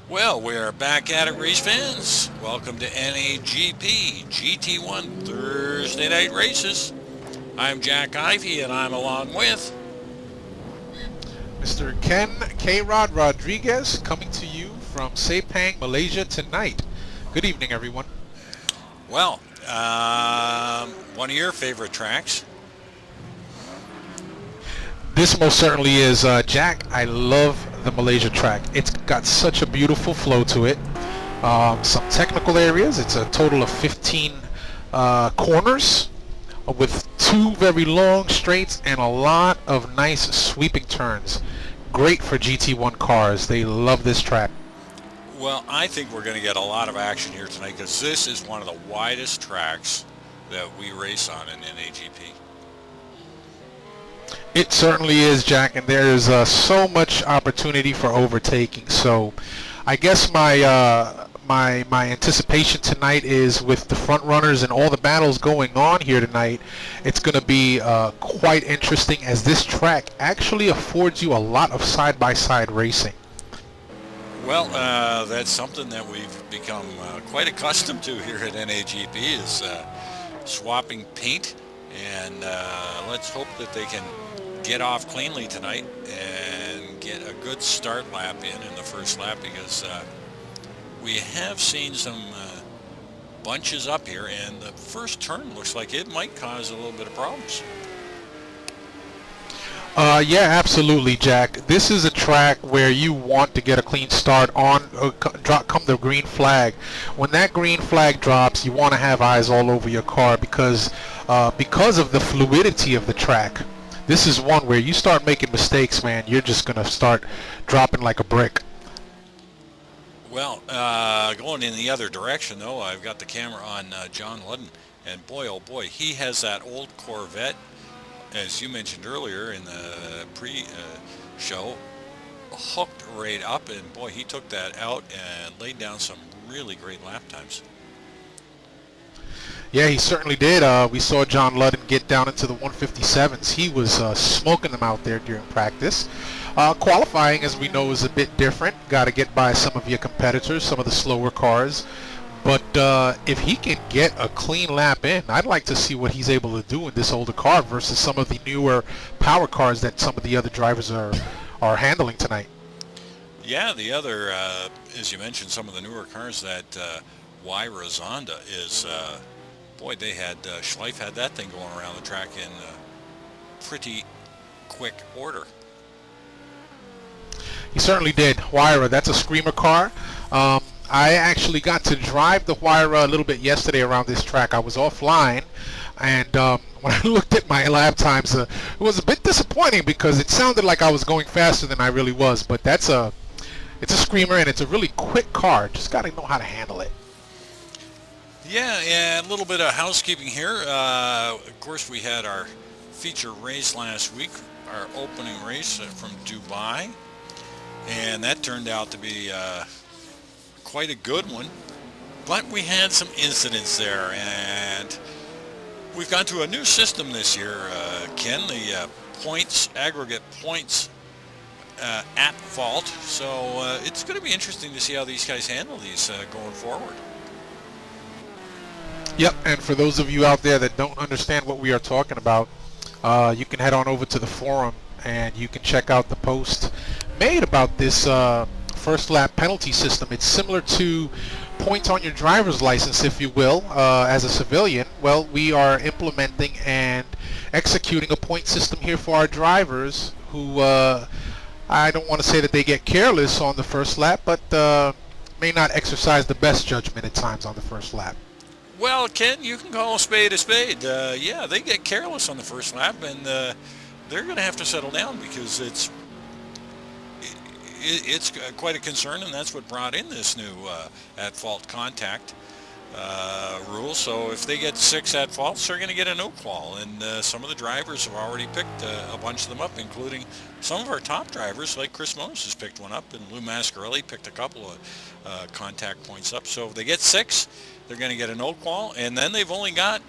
Well, we are back at it, race fans. Welcome to NAGP GT1 Thursday Night Races. I'm Jack Ivey, and I'm along with... Mr. Ken K-Rod Rodriguez coming to you from Sepang, Malaysia tonight. Good evening, everyone. Well, one of your favorite tracks. This most certainly is, Jack. I love the Malaysia track. It's got such a beautiful flow to it. Some technical areas. It's a total of 15 corners with 2 very long straights and a lot of nice sweeping turns. Great for GT1 cars. They love this track. Well, I think we're going to get a lot of action here tonight because this is one of the widest tracks that we race on in NAGP. It certainly is, Jack, and there's so much opportunity for overtaking. So I guess my anticipation tonight is with the front runners and all the battles going on here tonight, it's going to be quite interesting as this track actually affords you a lot of side-by-side racing. Well, that's something that we've become quite accustomed to here at NAGP is swapping paint, and let's hope that they can get off cleanly tonight and get a good start lap in the first lap, because we have seen some bunches up here, and the first turn looks like it might cause a little bit of problems. Yeah, absolutely, Jack. This is a track where you want to get a clean start on come the green flag. When that green flag drops, you want to have eyes all over your car because of the fluidity of the track. This is one where you start making mistakes, man, you're just going to start dropping like a brick. Well, going in the other direction, though, I've got the camera on John Ludden, and boy, oh boy, he has that old Corvette, as you mentioned earlier in the pre-show, hooked right up, and boy, he took that out and laid down some really great lap times. Yeah, he certainly did. We saw John Ludden get down into the 157s. He was smoking them out there during practice. Qualifying, as we know, is a bit different. Got to get by some of your competitors, some of the slower cars. But if he can get a clean lap in, I'd like to see what he's able to do in this older car versus some of the newer power cars that some of the other drivers are handling tonight. Yeah, the other, as you mentioned, some of the newer cars, that Wyra Zonda is... boy, they had Schleif had that thing going around the track in pretty quick order. He certainly did. Wyra, that's a screamer car. I actually got to drive the Wyra a little bit yesterday around this track. I was offline, and when I looked at my lap times, it was a bit disappointing because it sounded like I was going faster than I really was. But it's a screamer, and it's a really quick car. Just got to know how to handle it. Yeah, a little bit of housekeeping here. Of course, we had our feature race last week, our opening race from Dubai, and that turned out to be quite a good one. But we had some incidents there, and we've gone to a new system this year, Ken, the aggregate points at fault. So it's going to be interesting to see how these guys handle these going forward. Yep, and for those of you out there that don't understand what we are talking about, you can head on over to the forum and you can check out the post made about this first lap penalty system. It's similar to points on your driver's license, if you will, as a civilian. Well, we are implementing and executing a point system here for our drivers who, I don't want to say that they get careless on the first lap, but may not exercise the best judgment at times on the first lap. Well, Ken, you can call a spade a spade. Yeah, they get careless on the first lap, and they're going to have to settle down because it's quite a concern, and that's what brought in this new at-fault contact rule. So if they get 6 at-faults, they're going to get a no-qual, and some of the drivers have already picked a bunch of them up, including some of our top drivers, like Chris Moses has picked one up, and Lou Mascarelli picked a couple of contact points up. So if they get 6, they're going to get a no-qual, and then they've only got,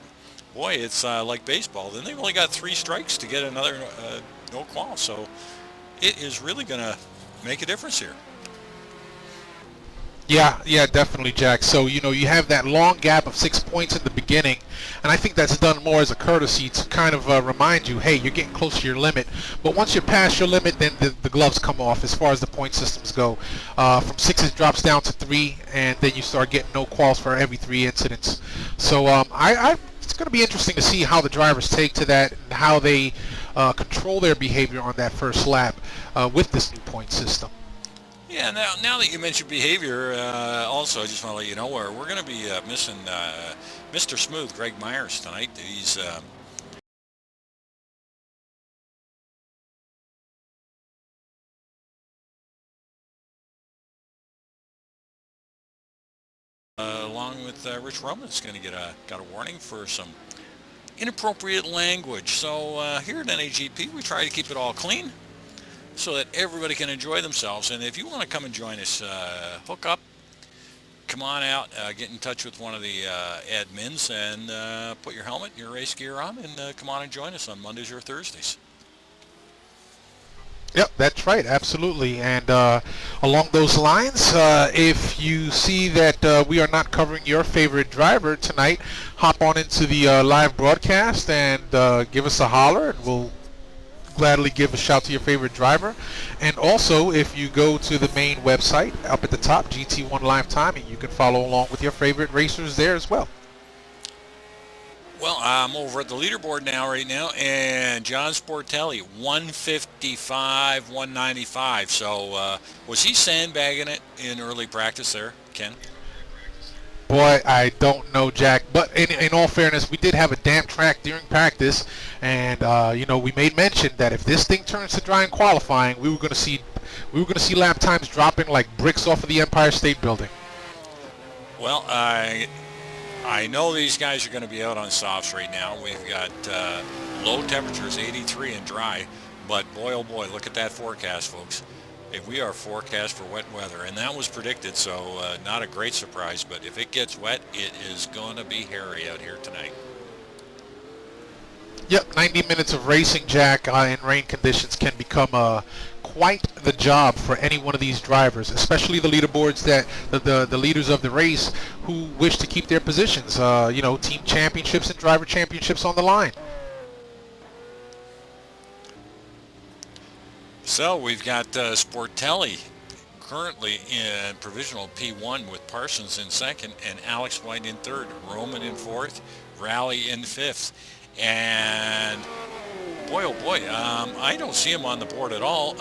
boy, it's like baseball, then they've only got 3 strikes to get another no-qual. So it is really going to make a difference here. Yeah, definitely, Jack. So, you have that long gap of 6 points in the beginning, and I think that's done more as a courtesy to kind of remind you, hey, you're getting close to your limit. But once you're past your limit, then the gloves come off as far as the point systems go. From 6 it drops down to 3, and then you start getting no calls for every 3 incidents. So it's going to be interesting to see how the drivers take to that and how they control their behavior on that first lap with this new point system. Yeah, now that you mentioned behavior, also I just want to let you know we're going to be missing Mr. Smooth, Greg Myers, tonight. He's along with Rich Roman's going to got a warning for some inappropriate language. So here at NAGP, we try to keep it all clean so that everybody can enjoy themselves. And if you want to come and join us, hook up, come on out, get in touch with one of the admins, and put your helmet and your race gear on, and come on and join us on Mondays or Thursdays. Yep, that's right, absolutely. And along those lines, if you see that we are not covering your favorite driver tonight, hop on into the live broadcast and give us a holler, and we'll gladly give a shout to your favorite driver. And also, if you go to the main website up at the top, GT1 Live Timing, you can follow along with your favorite racers there as well. Well, I'm over at the leaderboard right now, and John Sportelli, 155, 195. So was he sandbagging it in early practice there, Ken? Boy, I don't know, Jack. But in all fairness, we did have a damp track during practice, and we made mention that if this thing turns to dry in qualifying, we were going to see lap times dropping like bricks off of the Empire State Building. Well, I know these guys are going to be out on softs right now. We've got low temperatures, 83 and dry, but boy, oh boy, look at that forecast, folks. If we are forecast for wet weather, and that was predicted, so not a great surprise, but if it gets wet, it is going to be hairy out here tonight. Yep, 90 minutes of racing, Jack, in rain conditions can become quite the job for any one of these drivers, especially the leaderboards that the leaders of the race who wish to keep their positions. Team championships and driver championships on the line. So we've got Sportelli currently in provisional P1 with Parsons in second and Alex White in third, Roman in fourth, Rally in fifth. And boy, oh boy, I don't see him on the board at all.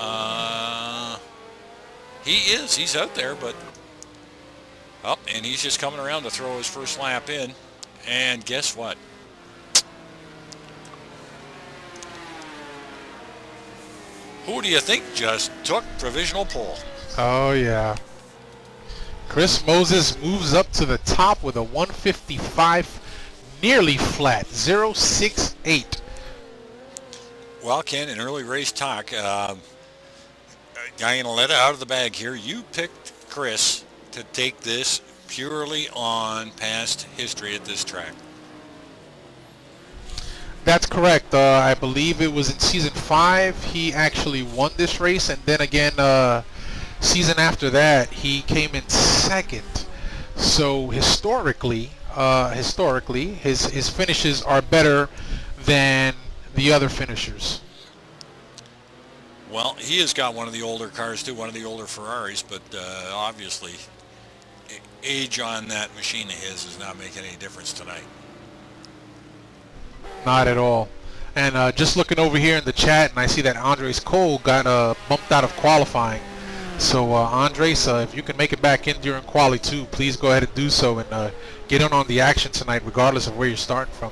He's out there, but and he's just coming around to throw his first lap in. And guess what? Who do you think just took provisional pole? Oh, yeah. Chris Moses moves up to the top with a 155, nearly flat, 0.68. Well, Ken, in early race talk, I'm going to let it out of the bag here. You picked Chris to take this purely on past history at this track. That's correct. I believe it was in season 5 he actually won this race, and then again season after that he came in second. So historically his finishes are better than the other finishers. Well, he has got one of the older cars too, one of the older Ferraris, but obviously age on that machine of his is not making any difference tonight. Not at all. And just looking over here in the chat, and I see that Andres Cole got bumped out of qualifying. So Andres, if you can make it back in during quali 2, please go ahead and do so, and get in on the action tonight regardless of where you're starting from.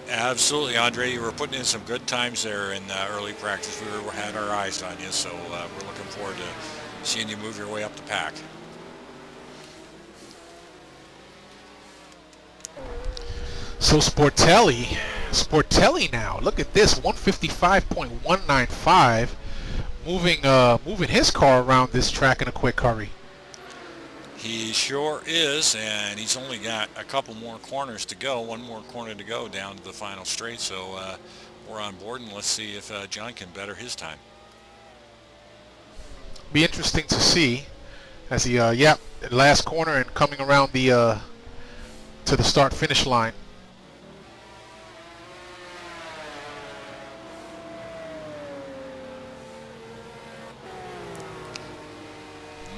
Absolutely, Andre. You were putting in some good times there in early practice. We had our eyes on you, so we're looking forward to seeing you move your way up the pack. So Sportelli now, look at this, 155.195, moving his car around this track in a quick hurry. He sure is, and he's only got a couple more corners to go, one more corner to go down to the final straight, so we're on board, and let's see if John can better his time. Be interesting to see. As he, yep, last corner and coming around the to the start-finish line.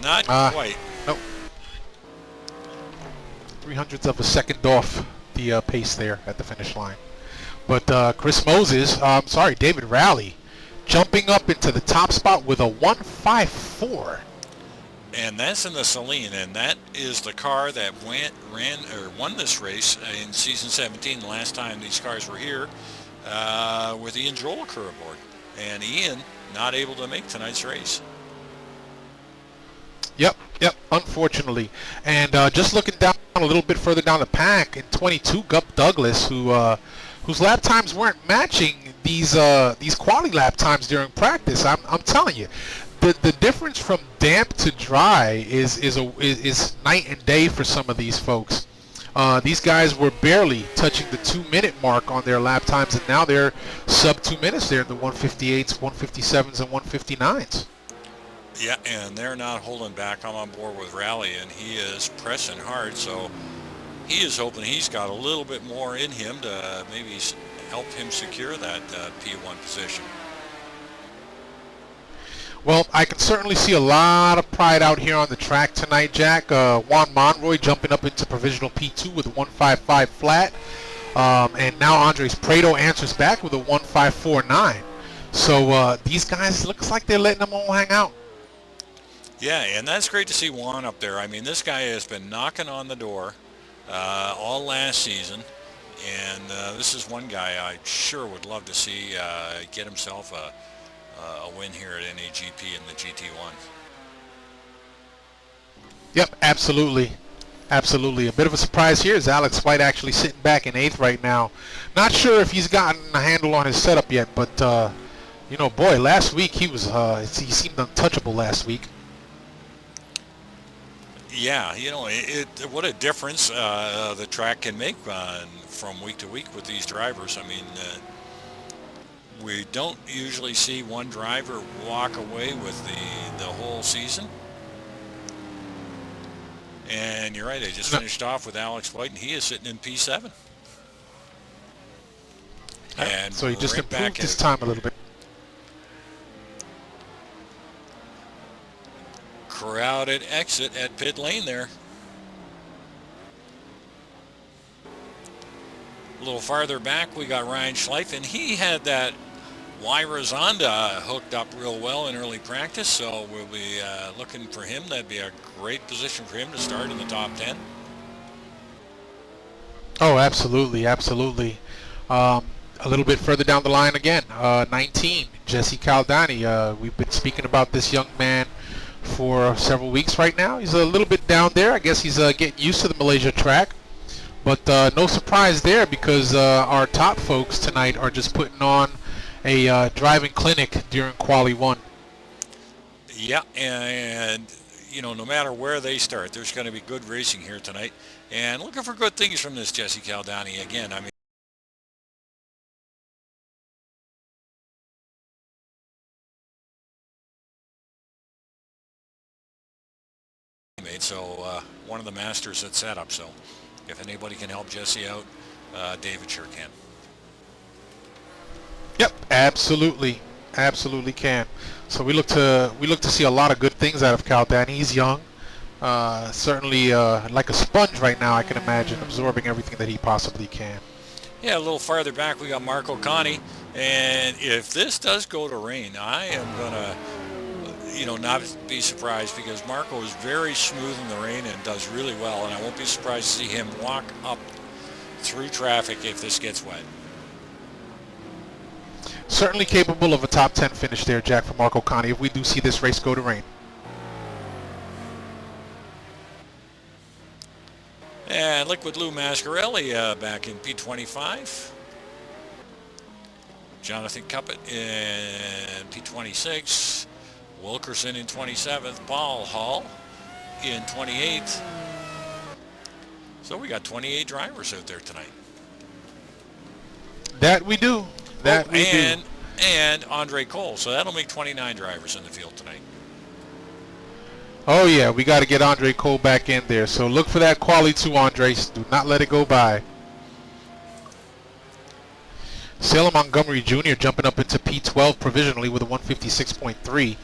Not quite. Nope. 300ths of a second off the pace there at the finish line. But Chris Moses, sorry, David Rowley, jumping up into the top spot with a 154. And that's in the Saleen, and that is the car that won this race in season 17, the last time these cars were here, with Ian Joliker aboard. And Ian not able to make tonight's race. Yep, unfortunately. And just looking down a little bit further down the pack, in 22, Gup Douglas, whose lap times weren't matching these quality lap times during practice. I'm telling you, the difference from damp to dry is night and day for some of these folks. These guys were barely touching the 2-minute mark on their lap times, and now they're sub 2 minutes. They're in the 158s, 157s, and 159s. Yeah, and they're not holding back. I'm on board with Rally, and he is pressing hard, so he is hoping he's got a little bit more in him to maybe help him secure that P1 position. Well, I can certainly see a lot of pride out here on the track tonight, Jack. Juan Monroy jumping up into provisional P2 with a 155 flat, and now Andres Prieto answers back with a 1549. So these guys, looks like they're letting them all hang out. Yeah, and that's great to see Juan up there. I mean, this guy has been knocking on the door all last season, and this is one guy I sure would love to see get himself a win here at NAGP in the GT1. Yep, absolutely. Absolutely. A bit of a surprise here is Alex White actually sitting back in 8th right now. Not sure if he's gotten a handle on his setup yet, but, you know, boy, last week he seemed untouchable last week. Yeah, you know, what a difference the track can make from week to week with these drivers. I mean, we don't usually see one driver walk away with the whole season. And you're right, I just finished off with Alex White, and he is sitting in P7. And so he just right improved his time a little bit. Crowded exit at pit lane there. A little farther back, we got Ryan Schleif, and he had that Wyra Zonda hooked up real well in early practice, so we'll be looking for him. That'd be a great position for him to start in the top 10. Oh, absolutely, absolutely. A little bit further down the line again, 19, Jesse Caldani. We've been speaking about this young man for several weeks right now. He's a little bit down there. I guess he's getting used to the Malaysia track. But no surprise there, because our top folks tonight are just putting on a driving clinic during Quali 1. Yeah, and you know, no matter where they start, there's going to be good racing here tonight. And looking for good things from this Jesse Caldani again. I mean, so one of the masters at setup. So if anybody can help Jesse out, David sure can. Yep, absolutely, absolutely can. So we look to see a lot of good things out of Caldani. He's young, certainly like a sponge right now. I can imagine absorbing everything that he possibly can. Yeah, a little farther back we got Marco Conti, and if this does go to rain, I am gonna, you know, not be surprised, because Marco is very smooth in the rain and does really well, and I won't be surprised to see him walk up through traffic if this gets wet. Certainly capable of a top 10 finish there, Jack, for Marco Conti, if we do see this race go to rain. And Liquid Lou Mascarelli back in P25. Jonathan Cuppett in P26. Wilkerson in 27th. Paul Hall in 28th. So we got 28 drivers out there tonight. That we do. That we do. And Andre Cole. So that'll make 29 drivers in the field tonight. Oh yeah, we got to get Andre Cole back in there. So look for that quality 2, Andre. Do not let it go by. Salem Montgomery Jr. jumping up into P12 provisionally with a 156.3.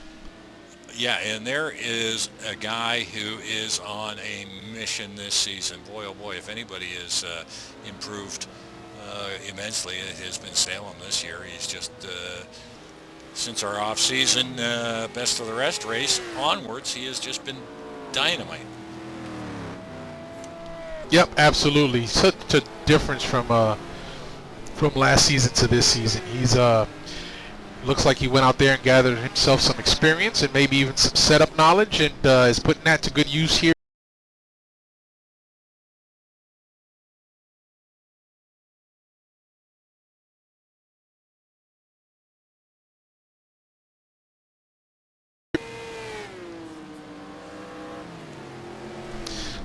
Yeah, and there is a guy who is on a mission this season. Boy, oh boy, if anybody has improved immensely, it has been Salem this year. He's just, since our off-season best of the rest race onwards, he has just been dynamite. Yep, absolutely. Such a difference from last season to this season. He's looks like he went out there and gathered himself some experience and maybe even some setup knowledge, and is putting that to good use here.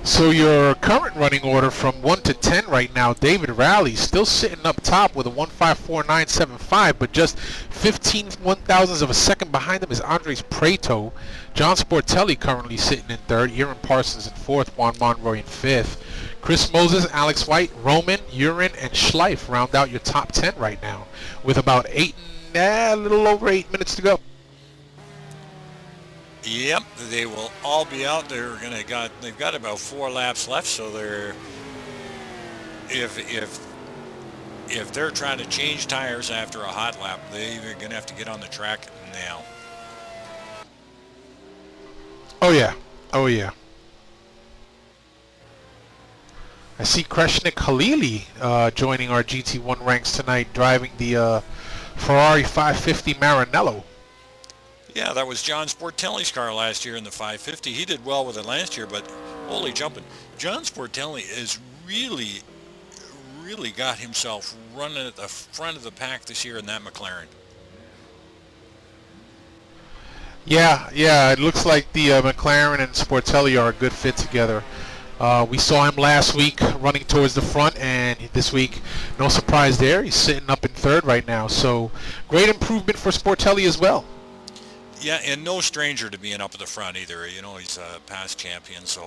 So your current running order from 1 to 10 right now, David Rowley still sitting up top with a 154.975, but just 15 one-thousandths of a second behind him is Andres Prieto. John Sportelli currently sitting in third, Aaron Parsons in fourth, Juan Monroy in fifth. Chris Moses, Alex White, Roman, Urin, and Schleif round out your top 10 right now with about a little over 8 minutes to go. Yep, they will all be out. They've got about 4 laps left, so if they're trying to change tires after a hot lap, they're gonna have to get on the track now. Oh yeah, oh yeah. I see Kreshnik Khalili joining our GT1 ranks tonight, driving the Ferrari 550 Maranello. Yeah, that was John Sportelli's car last year in the 550. He did well with it last year, but holy jumping. John Sportelli has really got himself running at the front of the pack this year in that McLaren. Yeah, it looks like the McLaren and Sportelli are a good fit together. We saw him last week running towards the front, and this week, no surprise there, he's sitting up in third right now. So great improvement for Sportelli as well. Yeah, and no stranger to being up at the front either. You know, he's a past champion, so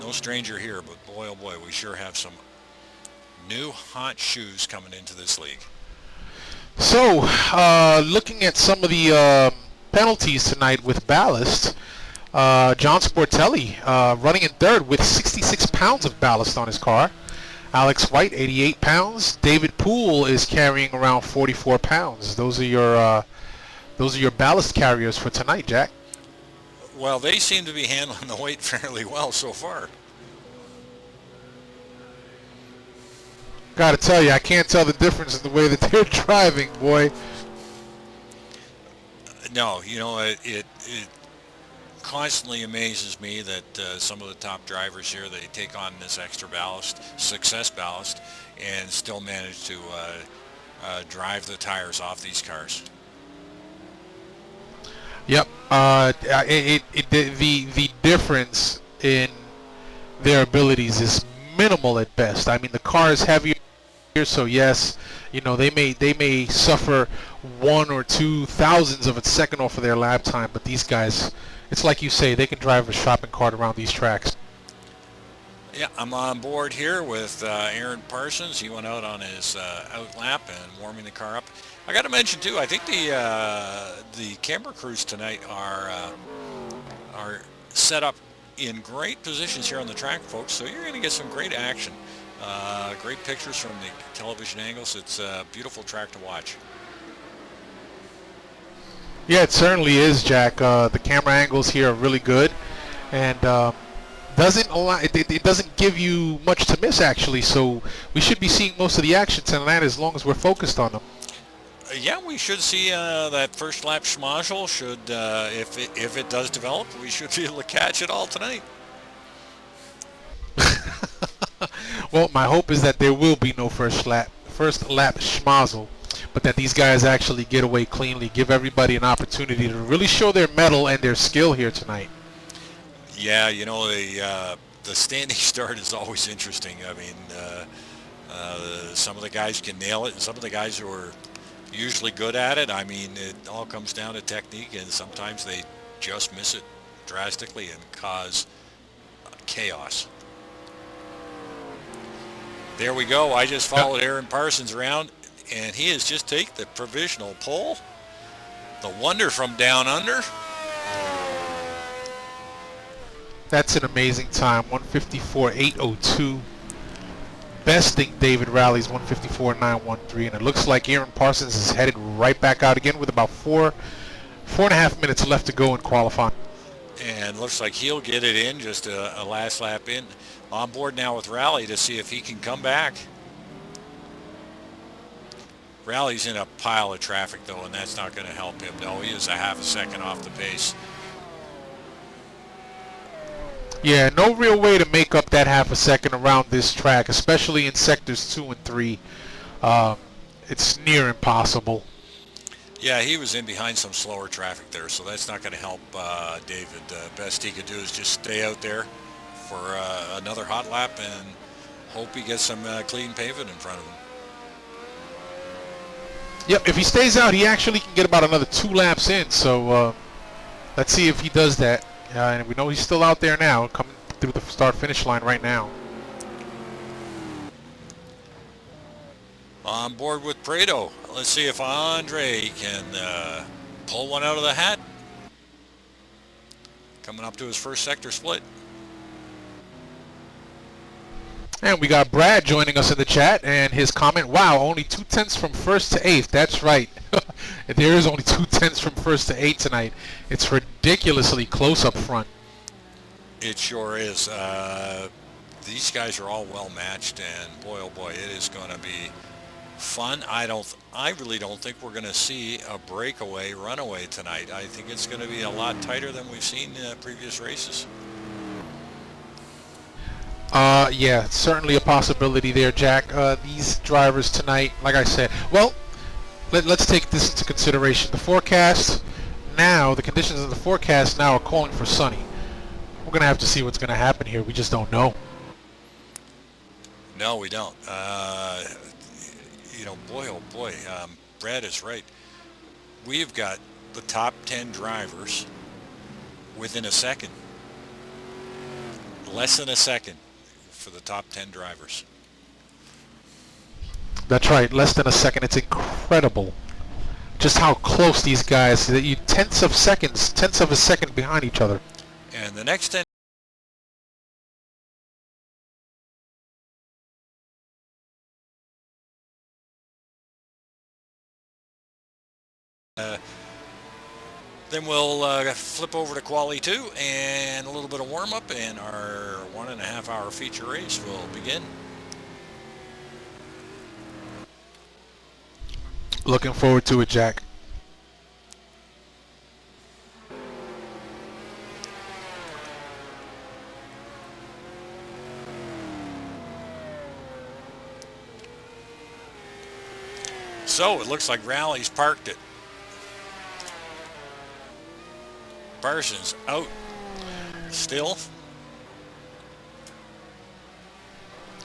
no stranger here. But boy, oh boy, we sure have some new hot shoes coming into this league. So, looking at some of the penalties tonight with ballast, John Sportelli running in third with 66 pounds of ballast on his car. Alex White, 88 pounds. David Poole is carrying around 44 pounds. Those are your ballast carriers for tonight, Jack. Well, they seem to be handling the weight fairly well so far. Gotta tell you, I can't tell the difference in the way that they're driving, boy. No, you know, it constantly amazes me that some of the top drivers here, they take on this extra ballast, success ballast, and still manage to drive the tires off these cars. Yep. The difference in their abilities is minimal at best. I mean, the car is heavier, so yes, you know, they may suffer 1 or 2 thousandths of a second off of their lap time, but these guys, it's like you say, they can drive a shopping cart around these tracks. Yeah, I'm on board here with Aaron Parsons. He went out on his out lap and warming the car up. I got to mention too, I think the camera crews tonight are set up in great positions here on the track, folks. So you're going to get some great action, great pictures from the television angles. It's a beautiful track to watch. Yeah, it certainly is, Jack. The camera angles here are really good, and it doesn't give you much to miss actually. So we should be seeing most of the action tonight as long as we're focused on them. Yeah, we should see that first lap schmozzle. Should if it does develop, we should be able to catch it all tonight. Well, my hope is that there will be no first lap schmozzle, but that these guys actually get away cleanly, give everybody an opportunity to really show their mettle and their skill here tonight. Yeah, you know, the standing start is always interesting. I mean, some of the guys can nail it, and some of the guys who are usually good at it, I mean, it all comes down to technique, and sometimes they just miss it drastically and cause chaos. There we go. I just followed Aaron Parsons around, and he has just taken the provisional pole. The Wonder from Down Under. That's an amazing time, 154.802. Besting David Rowley's 154.913, and it looks like Aaron Parsons is headed right back out again with about four and a half minutes left to go in qualifying. And looks like he'll get it in, just a last lap in. On board now with Rowley to see if he can come back. Rowley's in a pile of traffic though, and that's not going to help him. No, he is a half a second off the pace. Yeah, no real way to make up that half a second around this track, especially in sectors 2 and 3. It's near impossible. Yeah, he was in behind some slower traffic there, so that's not going to help David. Best he could do is just stay out there for another hot lap and hope he gets some clean pavement in front of him. Yep, if he stays out, he actually can get about another 2 laps in, so let's see if he does that. And we know he's still out there now, coming through the start-finish line right now. On board with Prieto. Let's see if Andre can pull one out of the hat. Coming up to his first sector split. And we got Brad joining us in the chat, and his comment, wow, only 2/10 from 1st to 8th. That's right. There is only 2/10 from 1st to 8th tonight. It's ridiculously close up front. It sure is. These guys are all well matched, and boy, oh boy, it is going to be fun. I really don't think we're going to see a breakaway runaway tonight. I think it's going to be a lot tighter than we've seen in previous races. Yeah, certainly a possibility there, Jack. These drivers tonight, like I said, well, let's take this into consideration. The forecast now, the conditions of the forecast now are calling for sunny. We're going to have to see what's going to happen here. We just don't know. No, we don't. You know, boy, oh boy, Brad is right. We've got the top 10 drivers within a second. Less than a second for the top 10 drivers. That's right, less than a second. It's incredible just how close these guys, tenths of a second behind each other. And the next 10 then we'll flip over to Quali 2 and a little bit of warm-up, and our 1.5 hour feature race will begin. Looking forward to it, Jack. So it looks like Rowley's parked it. Parsons out still.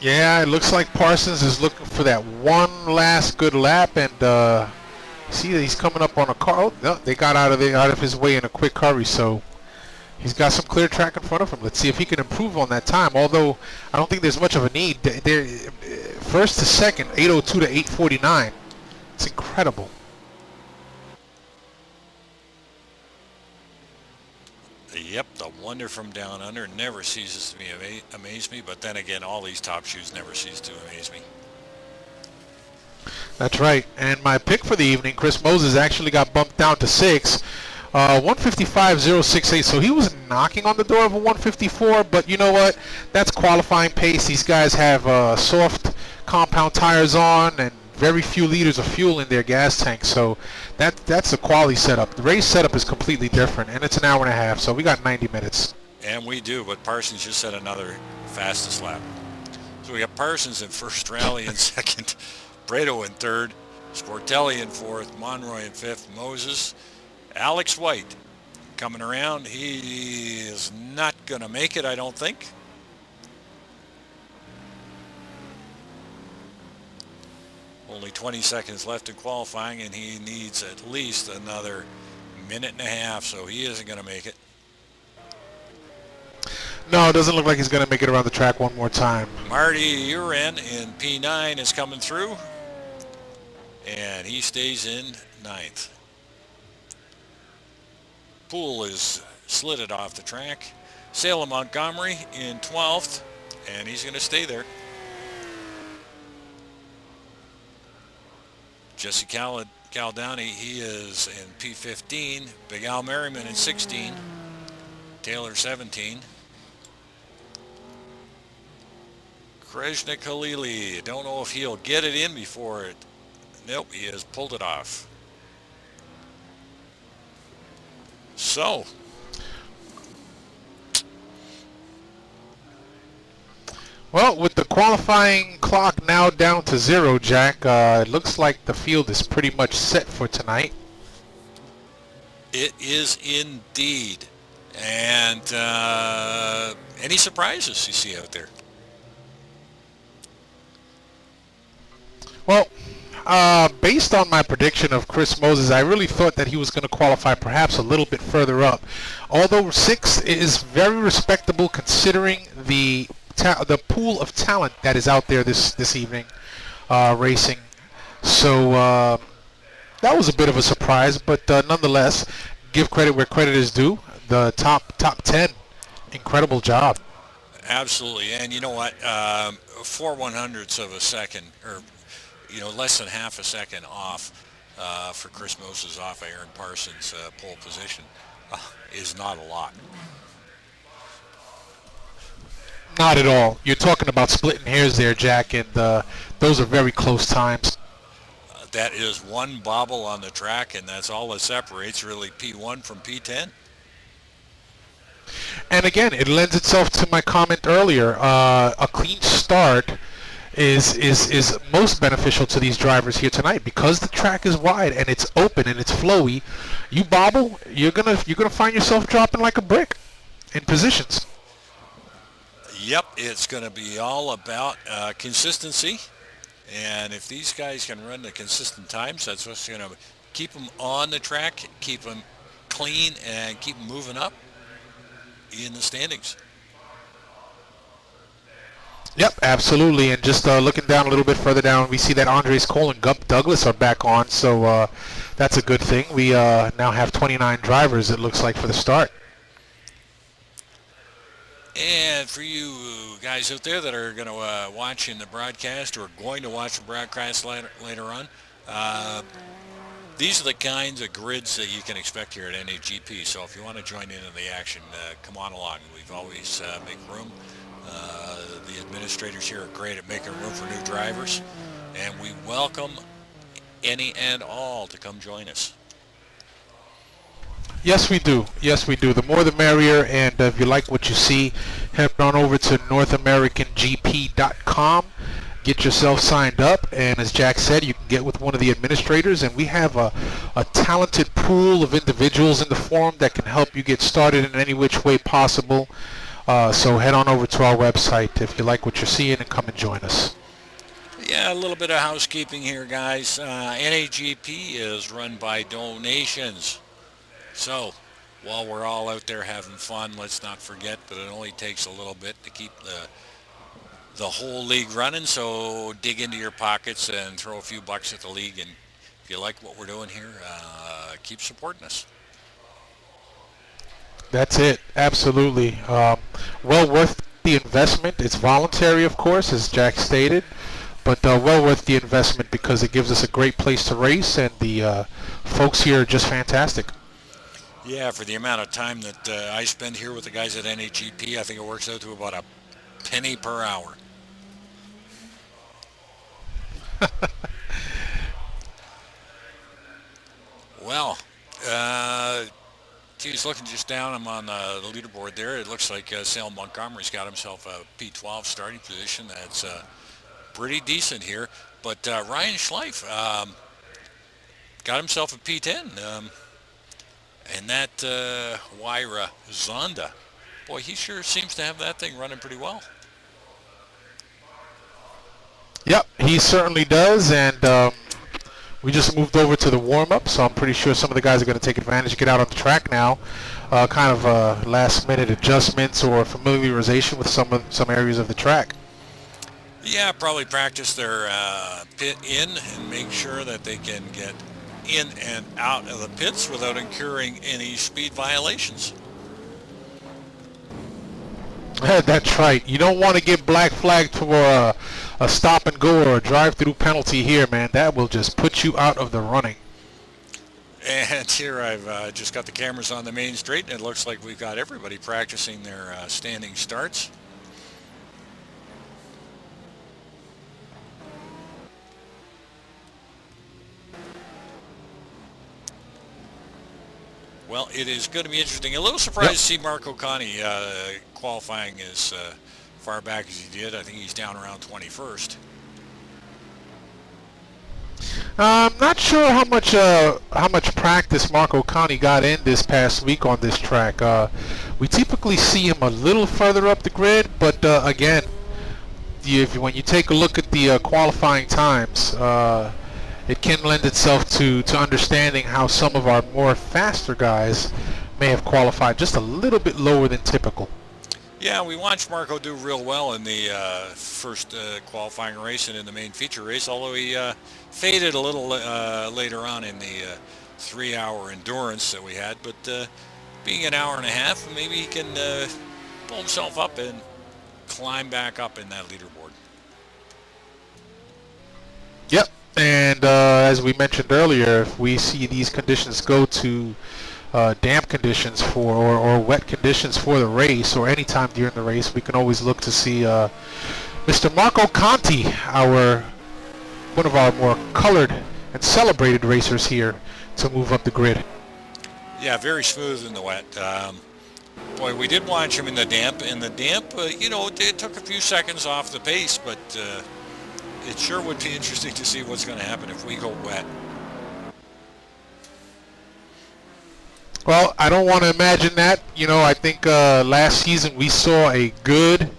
Yeah, it looks like Parsons is looking for that one last good lap, and see that he's coming up on a car. Oh, no, they got out of his way in a quick hurry, so he's got some clear track in front of him. Let's see if he can improve on that time, although I don't think there's much of a need. They're first to second, 8:02 to 8:49. It's incredible. Yep, the Wonder from Down Under never ceases to amaze me, but then again, all these top shoes never cease to amaze me. That's right. And my pick for the evening, Chris Moses, actually got bumped down to 6. 155.068. So he was knocking on the door of a 154, but you know what? That's qualifying pace. These guys have soft compound tires on and very few liters of fuel in their gas tank, so that's a quality setup. The race setup is completely different, and it's an hour and a half, so we got 90 minutes. And we do, but Parsons just set another fastest lap. So we got Parsons in first, Rowley in second, Prieto in third, Sportelli in fourth, Monroy in fifth, Moses. Alex White coming around. He is not going to make it, I don't think. Only 20 seconds left in qualifying, and he needs at least another minute and a half, so he isn't going to make it. No, it doesn't look like he's going to make it around the track one more time. Marty Uren in P9 is coming through, and he stays in ninth. Poole is slid it off the track. Salem Montgomery in 12th, and he's going to stay there. Jesse Caldowney, he is in P15. Big Al Merriman in 16. Taylor 17. Kreshnik Halili, don't know if he'll get it in before it. Nope, he has pulled it off. So, well, with the qualifying clock now down to 0, Jack, it looks like the field is pretty much set for tonight. it is indeed. And any surprises you see out there? Well, based on my prediction of Chris Moses, I really thought that he was going to qualify perhaps a little bit further up. Although 6 is very respectable considering the pool of talent that is out there this evening racing. So that was a bit of a surprise, but nonetheless, give credit where credit is due. The top 10, incredible job. Absolutely. And you know what? 4/100ths of a second, or less than half a second off for Chris Moses off Aaron Parsons' pole position is not a lot. Not at all. You're talking about splitting hairs there, Jack, and those are very close times. That is one bobble on the track, and that's all that separates really P1 from P10. And again, it lends itself to my comment earlier. A clean start is most beneficial to these drivers here tonight because the track is wide and it's open and it's flowy. You bobble, you're gonna find yourself dropping like a brick in positions. Yep, it's going to be all about consistency, and if these guys can run the consistent times, that's what's going to keep them on the track, keep them clean, and keep them moving up in the standings. Yep, absolutely. And just looking down a little bit further down, we see that Andres Cole and Gup Douglas are back on, so that's a good thing. We now have 29 drivers, it looks like, for the start. And for you guys out there that are going to watch in the broadcast or going to watch the broadcast later on, these are the kinds of grids that you can expect here at NAGP. So if you want to join in on the action, come on along. We've always make room. The administrators here are great at making room for new drivers, and we welcome any and all to come join us. Yes, we do. Yes, we do. The more the merrier, and if you like what you see, head on over to NorthAmericanGP.com. Get yourself signed up, and as Jack said, you can get with one of the administrators, and we have a talented pool of individuals in the forum that can help you get started in any which way possible. So head on over to our website if you like what you're seeing and come and join us. Yeah, a little bit of housekeeping here, guys. NAGP is run by donations. So while we're all out there having fun, let's not forget that it only takes a little bit to keep the whole league running. So dig into your pockets and throw a few bucks at the league. And if you like what we're doing here, keep supporting us. That's it. Absolutely. Well worth the investment. It's voluntary, of course, as Jack stated, but well worth the investment because it gives us a great place to race, and the folks here are just fantastic. Yeah, for the amount of time that I spend here with the guys at NAGP, I think it works out to about a penny per hour. Well, geez, looking just down, I'm on the leaderboard there. It looks like Salem Montgomery's got himself a P12 starting position. That's pretty decent here. But Ryan Schleif got himself a P10. And that Wyra Zonda, boy, he sure seems to have that thing running pretty well. Yep, he certainly does, and We just moved over to the warm-up, so I'm pretty sure some of the guys are going to take advantage, get out on the track now. Kind of last-minute adjustments or familiarization with some areas of the track. Yeah, probably practice their pit in and make sure that they can get in and out of the pits without incurring any speed violations. That's right. You don't want to get black flagged for a stop and go or a drive-through penalty here, man. That will just put you out of the running. And here I've just got the cameras on the main straight, and it looks like we've got everybody practicing their standing starts. Well, it is going to be interesting. A little surprised to see Marco Conti qualifying as far back as he did. I think he's down around 21st. I'm not sure how much practice Marco Conti got in this past week on this track. We typically see him a little further up the grid, but again, when you take a look at the qualifying times, it can lend itself to understanding how some of our more faster guys may have qualified just a little bit lower than typical. Yeah, we watched Marco do real well in the first qualifying race and in the main feature race, although he faded a little later on in the 3-hour endurance that we had. But being an hour and a half, maybe he can pull himself up and climb back up in that leaderboard. Yep. And as we mentioned earlier, if we see these conditions go to damp conditions or wet conditions for the race or any time during the race, we can always look to see Mr. Marco Conti, one of our more colored and celebrated racers here, to move up the grid. Yeah, very smooth in the wet. Boy, we did watch him in the damp, you know, it took a few seconds off the pace, but it sure would be interesting to see what's going to happen if we go wet. Well, I don't want to imagine that. You know, I think last season we saw a good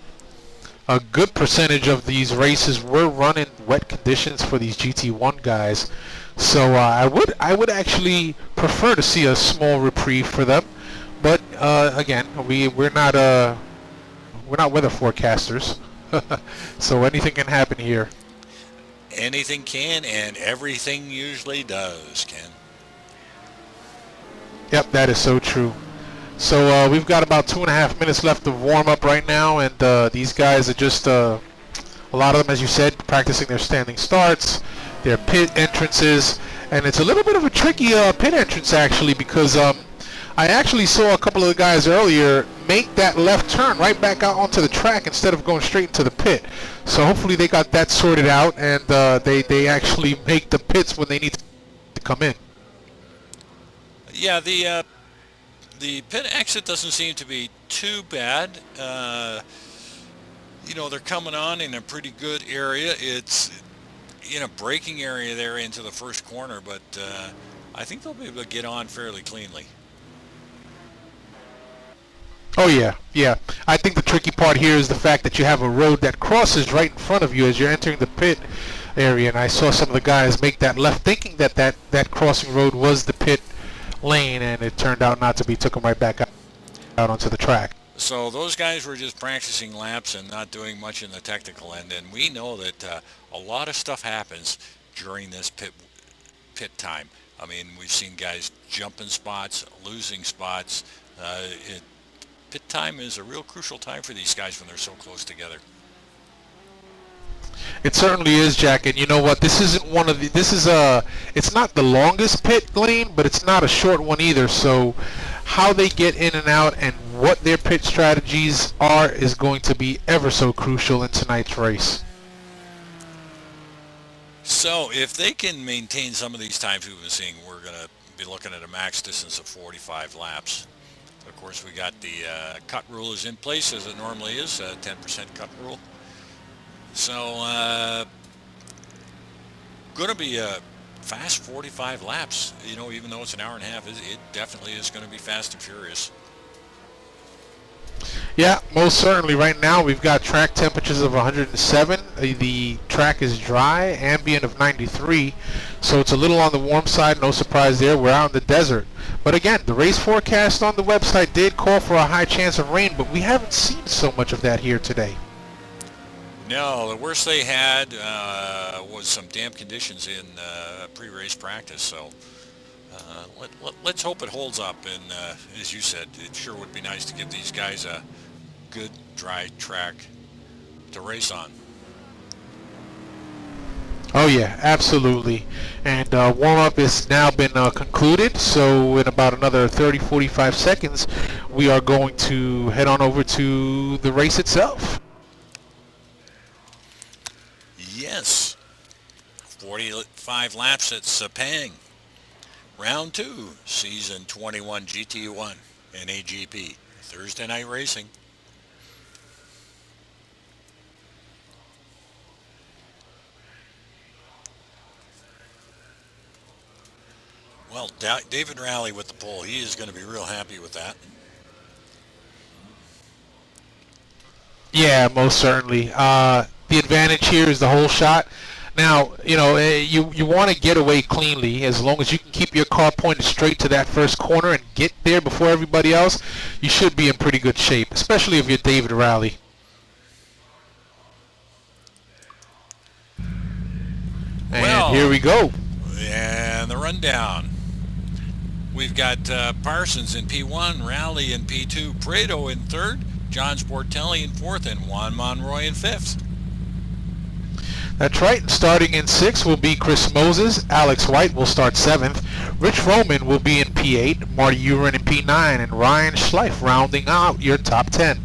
percentage of these races were run in wet conditions for these GT1 guys. So I would actually prefer to see a small reprieve for them. But again, we're not weather forecasters, so anything can happen here. Anything can, and everything usually does, Ken. Yep, that is so true. So we've got about 2.5 minutes left of warm-up right now, and these guys are just, a lot of them, as you said, practicing their standing starts, their pit entrances, and it's a little bit of a tricky pit entrance, actually, because I actually saw a couple of the guys earlier make that left turn right back out onto the track instead of going straight into the pit. So hopefully they got that sorted out, and they actually make the pits when they need to come in. Yeah, the pit exit doesn't seem to be too bad. You know, they're coming on in a pretty good area. It's in a braking area there into the first corner, but I think they'll be able to get on fairly cleanly. Oh yeah. I think the tricky part here is the fact that you have a road that crosses right in front of you as you're entering the pit area, and I saw some of the guys make that left thinking that crossing road was the pit lane, and it turned out not to be. Took them right back out onto the track. So those guys were just practicing laps and not doing much in the technical end, and we know that a lot of stuff happens during this pit time. I mean, we've seen guys jumping spots, losing spots. Pit time is a real crucial time for these guys when they're so close together. It certainly is, Jack, and you know what? This isn't one of the. It's not the longest pit lane, but it's not a short one either. So, how they get in and out and what their pit strategies are is going to be ever so crucial in tonight's race. So, if they can maintain some of these times we've been seeing, we're going to be looking at a max distance of 45 laps. Of course, we got the cut rule is in place as it normally is, 10% cut rule. So, going to be a fast 45 laps. You know, even though it's an hour and a half, it definitely is going to be fast and furious. Yeah, most certainly. Right now we've got track temperatures of 107. The track is dry, ambient of 93, so it's a little on the warm side. No surprise there. We're out in the desert. But again, the race forecast on the website did call for a high chance of rain, but we haven't seen so much of that here today. No, the worst they had was some damp conditions in pre-race practice. So let's hope it holds up. And as you said, it sure would be nice to give these guys a good dry track to race on. Oh yeah, absolutely. And warm-up has now been concluded, so in about another 30-45 seconds we are going to head on over to the race itself. Yes, 45 laps at Sepang. Round 2, Season 21 GT1 and AGP. Thursday night racing. Well, David Rowley with the pole. He is going to be real happy with that. Yeah, most certainly. The advantage here is the whole shot. Now, you know, you want to get away cleanly. As long as you can keep your car pointed straight to that first corner and get there before everybody else, you should be in pretty good shape, especially if you're David Rowley. And here we go. And the rundown. We've got Parsons in P1, Rowley in P2, Prieto in 3rd, John Sportelli in 4th, and Juan Monroy in 5th. That's right. And starting in 6th will be Chris Moses. Alex White will start 7th. Rich Roman will be in P8. Marty Urin in P9. And Ryan Schleif rounding out your top 10.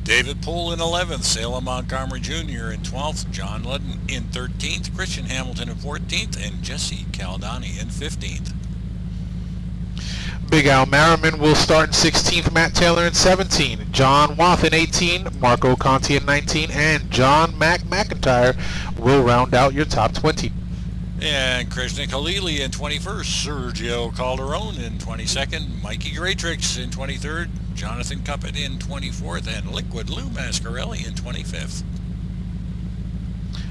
David Poole in 11th. Salem Montgomery Jr. in 12th. John Ludden in 13th. Christian Hamilton in 14th. And Jesse Caldani in 15th. Big Al Merriman will start in 16th, Matt Taylor in 17, John Wath in 18, Marco Conti in 19, and John McIntyre will round out your top 20. And Krishna Khalili in 21st, Sergio Calderon in 22nd, Mikey Graytrix in 23rd, Jonathan Cuppett in 24th, and Liquid Lou Mascarelli in 25th.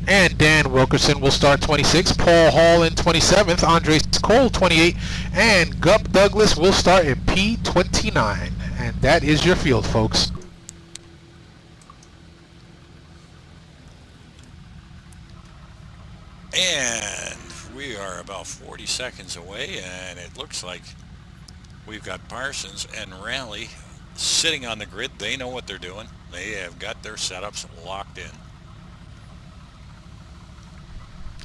And Dan Wilkerson will start 26th, Paul Hall in 27th, Andre Cole 28, and Gup Douglas will start in P29. And that is your field, folks. And we are about 40 seconds away, and it looks like we've got Parsons and Rowley sitting on the grid. They know what they're doing. They have got their setups locked in.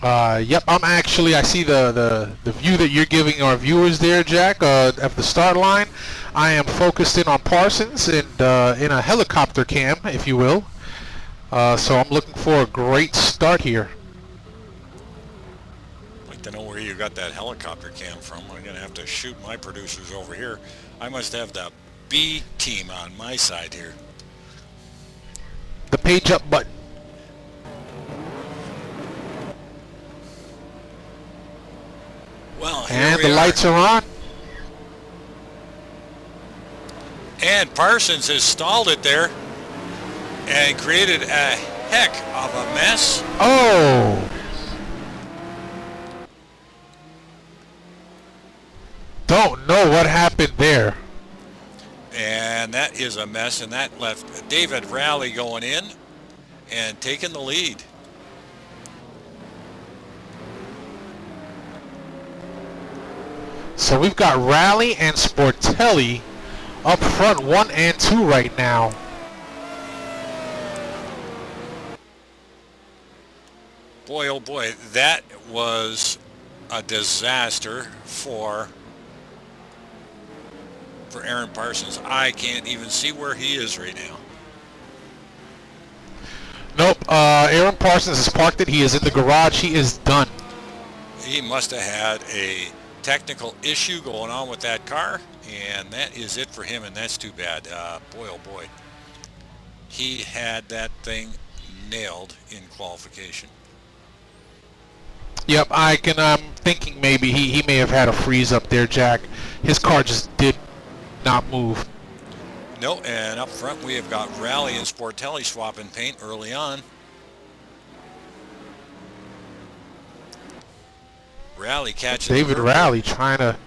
Yep, I see the view that you're giving our viewers there, Jack, at the start line. I am focused in on Parsons and in a helicopter cam, if you will. So I'm looking for a great start here. I'd like to know where you got that helicopter cam from. I'm going to have to shoot my producers over here. I must have the B team on my side here. The page up button. Well, and the lights are on. And Parsons has stalled it there and created a heck of a mess. Oh! Don't know what happened there. And that is a mess, and that left David Rowley going in and taking the lead. So we've got Rowley and Sportelli up front 1 and 2 right now. Boy, oh boy, that was a disaster for Aaron Parsons. I can't even see where he is right now. Nope, Aaron Parsons has parked it. He is in the garage. He is done. He must have had a technical issue going on with that car, and that is it for him, and that's too bad. Boy, oh boy. He had that thing nailed in qualification. Yep, I'm thinking maybe he may have had a freeze up there, Jack. His car just did not move. No, and up front we have got Rally and Sportelli swapping paint early on. Rally catching David the Rally trying to...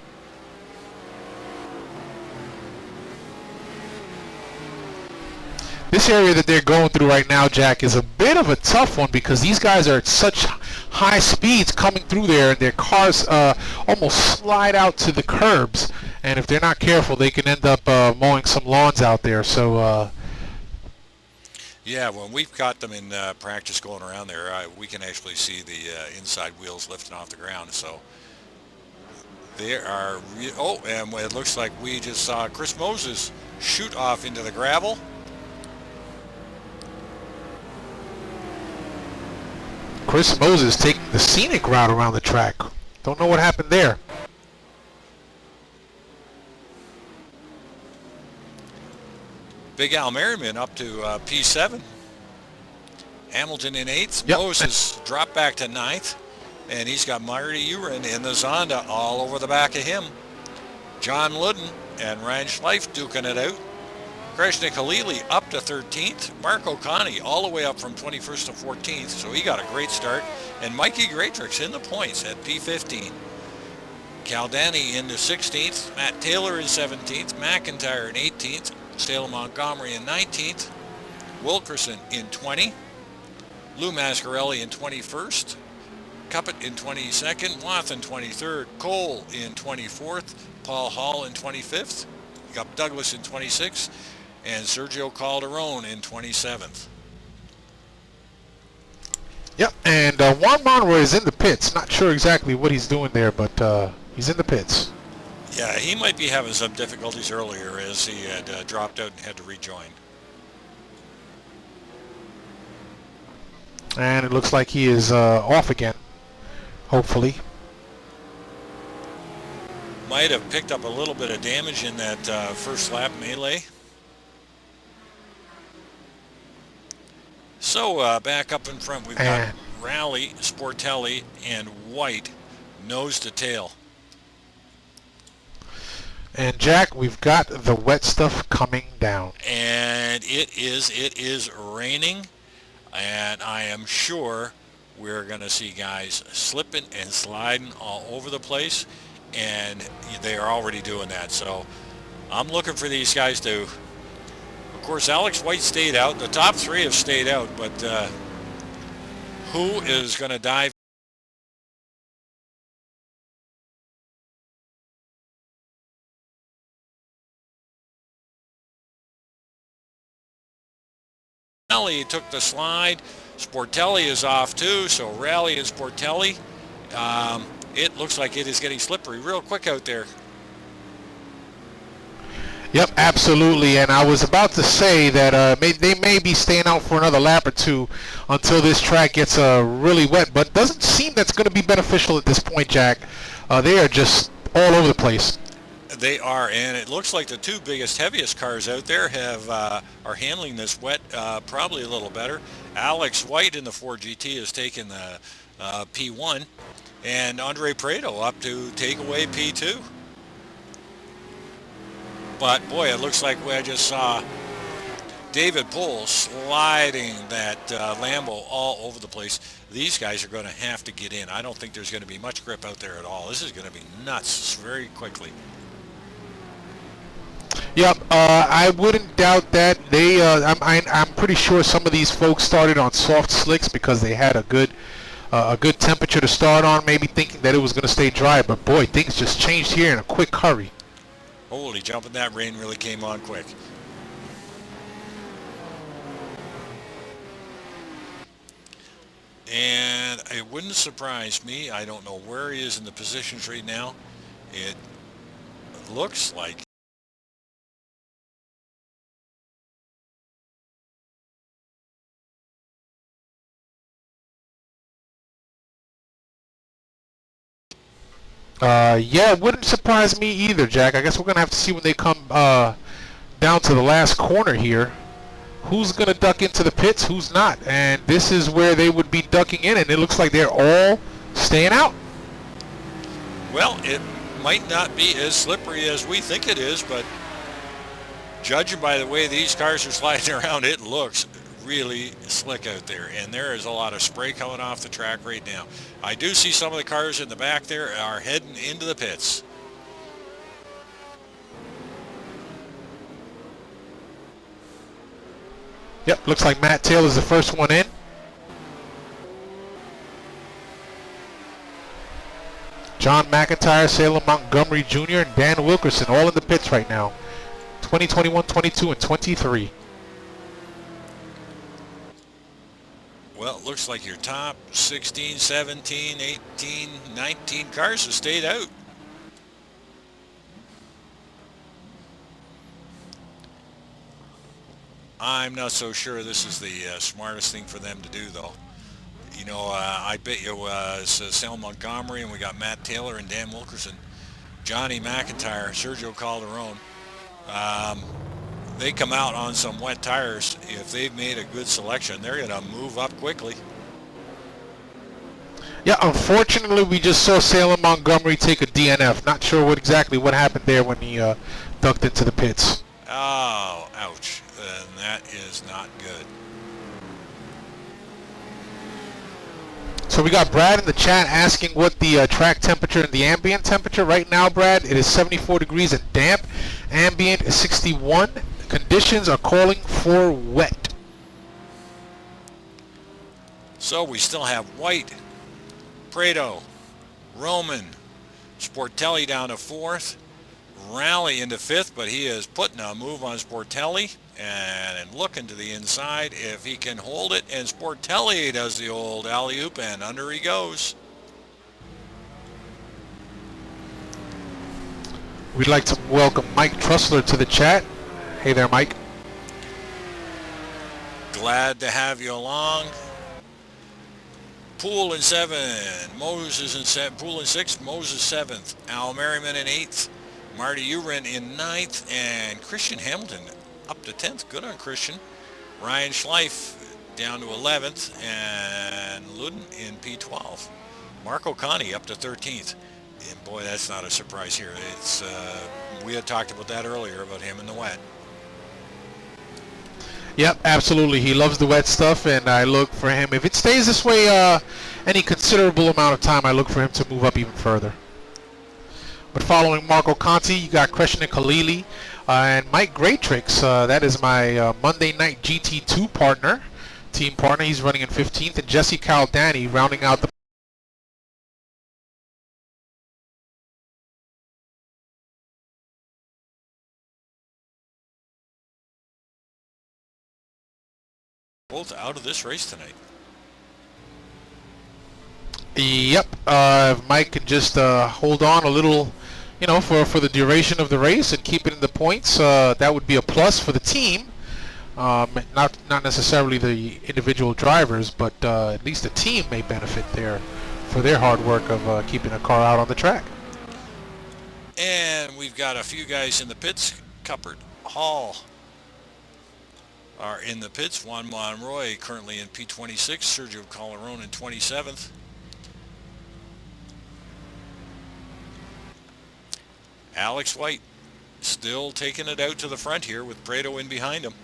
This area that they're going through right now, Jack, is a bit of a tough one because these guys are at such high speeds coming through there, and their cars almost slide out to the curbs. And if they're not careful, they can end up mowing some lawns out there. So, yeah, when we've got them in practice going around there, we can actually see the inside wheels lifting off the ground. So they are. Oh, and it looks like we just saw Chris Moses shoot off into the gravel. Chris Moses taking the scenic route around the track. Don't know what happened there. Big Al Merriman up to P7. Hamilton in 8th. Yep. Moses dropped back to 9th. And he's got Marty Uren in the Zonda all over the back of him. John Ludden and Ryan Schleif duking it out. Krishna Khalili up to 13th. Mark O'Connie all the way up from 21st to 14th. So he got a great start. And Mikey Greatrix in the points at P15. Caldani into 16th. Matt Taylor in 17th. McIntyre in 18th. Stale Montgomery in 19th. Wilkerson in 20. Lou Mascarelli in 21st. Cuppett in 22nd. Wathen 23rd. Cole in 24th. Paul Hall in 25th. You got Douglas in 26th. And Sergio Calderon in 27th. Yep, and Juan Monroy is in the pits. Not sure exactly what he's doing there, but he's in the pits. Yeah, he might be having some difficulties earlier as he had dropped out and had to rejoin. And it looks like he is off again, hopefully. Might have picked up a little bit of damage in that first lap melee. So back up in front, we've got Rally, Sportelli, and White nose to tail. And Jack, we've got the wet stuff coming down. And it is raining, and I am sure we're going to see guys slipping and sliding all over the place, and they are already doing that. So I'm looking for these guys to... Of course, Alex White stayed out. The top three have stayed out, but who is going to dive? Rally took the slide. Sportelli is off too, so Rally and Sportelli. It looks like it is getting slippery real quick out there. Yep, absolutely. And I was about to say that they may be staying out for another lap or two until this track gets really wet, but it doesn't seem that's going to be beneficial at this point, Jack. They are just all over the place. They are, and it looks like the two biggest, heaviest cars out there are handling this wet probably a little better. Alex White in the Ford GT has taken the P1, and Andre Prieto up to take away P2. But boy, it looks like I just saw David Pohl sliding that Lambo all over the place. These guys are going to have to get in. I don't think there's going to be much grip out there at all. This is going to be nuts very quickly. Yep, I wouldn't doubt that. I'm pretty sure some of these folks started on soft slicks because they had a good temperature to start on, maybe thinking that it was going to stay dry. But boy, things just changed here in a quick hurry. Holy jumping, that rain really came on quick. And it wouldn't surprise me. I don't know where he is in the positions right now. It looks like yeah, it wouldn't surprise me either, Jack. I guess we're going to have to see when they come down to the last corner here. Who's going to duck into the pits, who's not. And this is where they would be ducking in, and it looks like they're all staying out. well, it might not be as slippery as we think it is, but Judging by the way these cars are sliding around, it looks really slick out there, and there is a lot of spray coming off the track right now. I do see some of the cars in the back there are heading into the pits. Yep, looks like Matt Taylor's the first one in. John McIntyre, Salem Montgomery Jr., and Dan Wilkerson all in the pits right now. 2021, 22, and 23. Well, it looks like your top 16, 17, 18, 19 cars have stayed out. I'm not so sure this is the smartest thing for them to do, though. You know, I bet you it's Sal Montgomery, and we got Matt Taylor and Dan Wilkerson. Johnny McIntyre, Sergio Calderon. They come out on some wet tires. If they've made a good selection, they're going to move up quickly. Yeah, unfortunately, we just saw Salem Montgomery take a DNF. Not sure exactly what happened there when he ducked into the pits. Oh, ouch. And that is not good. So we got Brad in the chat asking what the track temperature and the ambient temperature. Right now, Brad, it is 74 degrees and damp. Ambient is 61. Conditions are calling for wet. So we still have White, Prieto, Roman, Sportelli down to 4th, Rally into 5th, but he is putting a move on Sportelli and looking to the inside if he can hold it, and Sportelli does the old alley-oop, and under he goes. We'd like to welcome Mike Trussler to the chat. Hey there, Mike. Glad to have you along. Poole in 7, Moses in 7, Poole in 6th, Moses 7th, Al Merriman in 8th, Marty Uren in 9th, and Christian Hamilton up to 10th. Good on Christian. Ryan Schleif down to 11th, and Luden in P12. Marco Conti up to 13th. And boy, that's not a surprise here. It's we had talked about that earlier about him in the wet. Yep, absolutely. He loves the wet stuff, and I look for him. If it stays this way any considerable amount of time, I look for him to move up even further. But following Marco Conti, you got Krishna Khalili and Mike Graytrix. That is my Monday night GT2 partner, team partner. He's running in 15th, and Jesse Caldani rounding out the both out of this race tonight. Yep, if Mike can just hold on a little, you know, for the duration of the race and keep it in the points, that would be a plus for the team. Not necessarily the individual drivers, but at least the team may benefit there for their hard work of keeping a car out on the track. And we've got a few guys in the pits. Cuppert, Hall are in the pits. Juan Monroy currently in P26. Sergio Calderon in 27th. Alex White still taking it out to the front here with Prieto in behind him.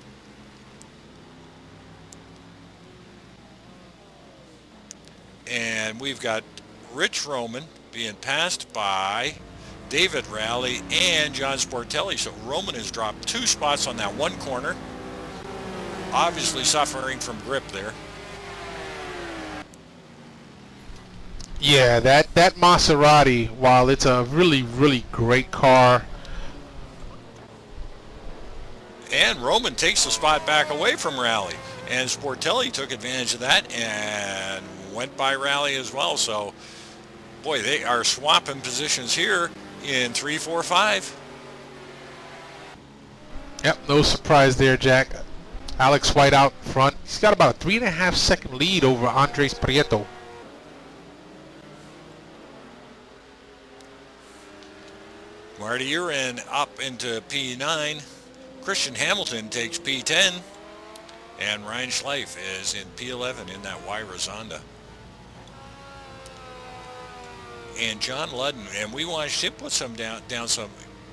And we've got Rich Roman being passed by David Rowley and John Sportelli. So Roman has dropped 2 spots on that one corner. Obviously suffering from grip there. Yeah, that Maserati, while it's a really, really great car. And Roman takes the spot back away from Rally. And Sportelli took advantage of that and went by Rally as well. So, boy, they are swapping positions here in 3, 4, 5. Yep, no surprise there, Jack. Alex White out front. He's got about a 3.5 second lead over Andres Prieto. Marty Uren up into P9. Christian Hamilton takes P10. And Ryan Schleif is in P11 in that Y Rosanda. And John Ludden, and we watched him put some down some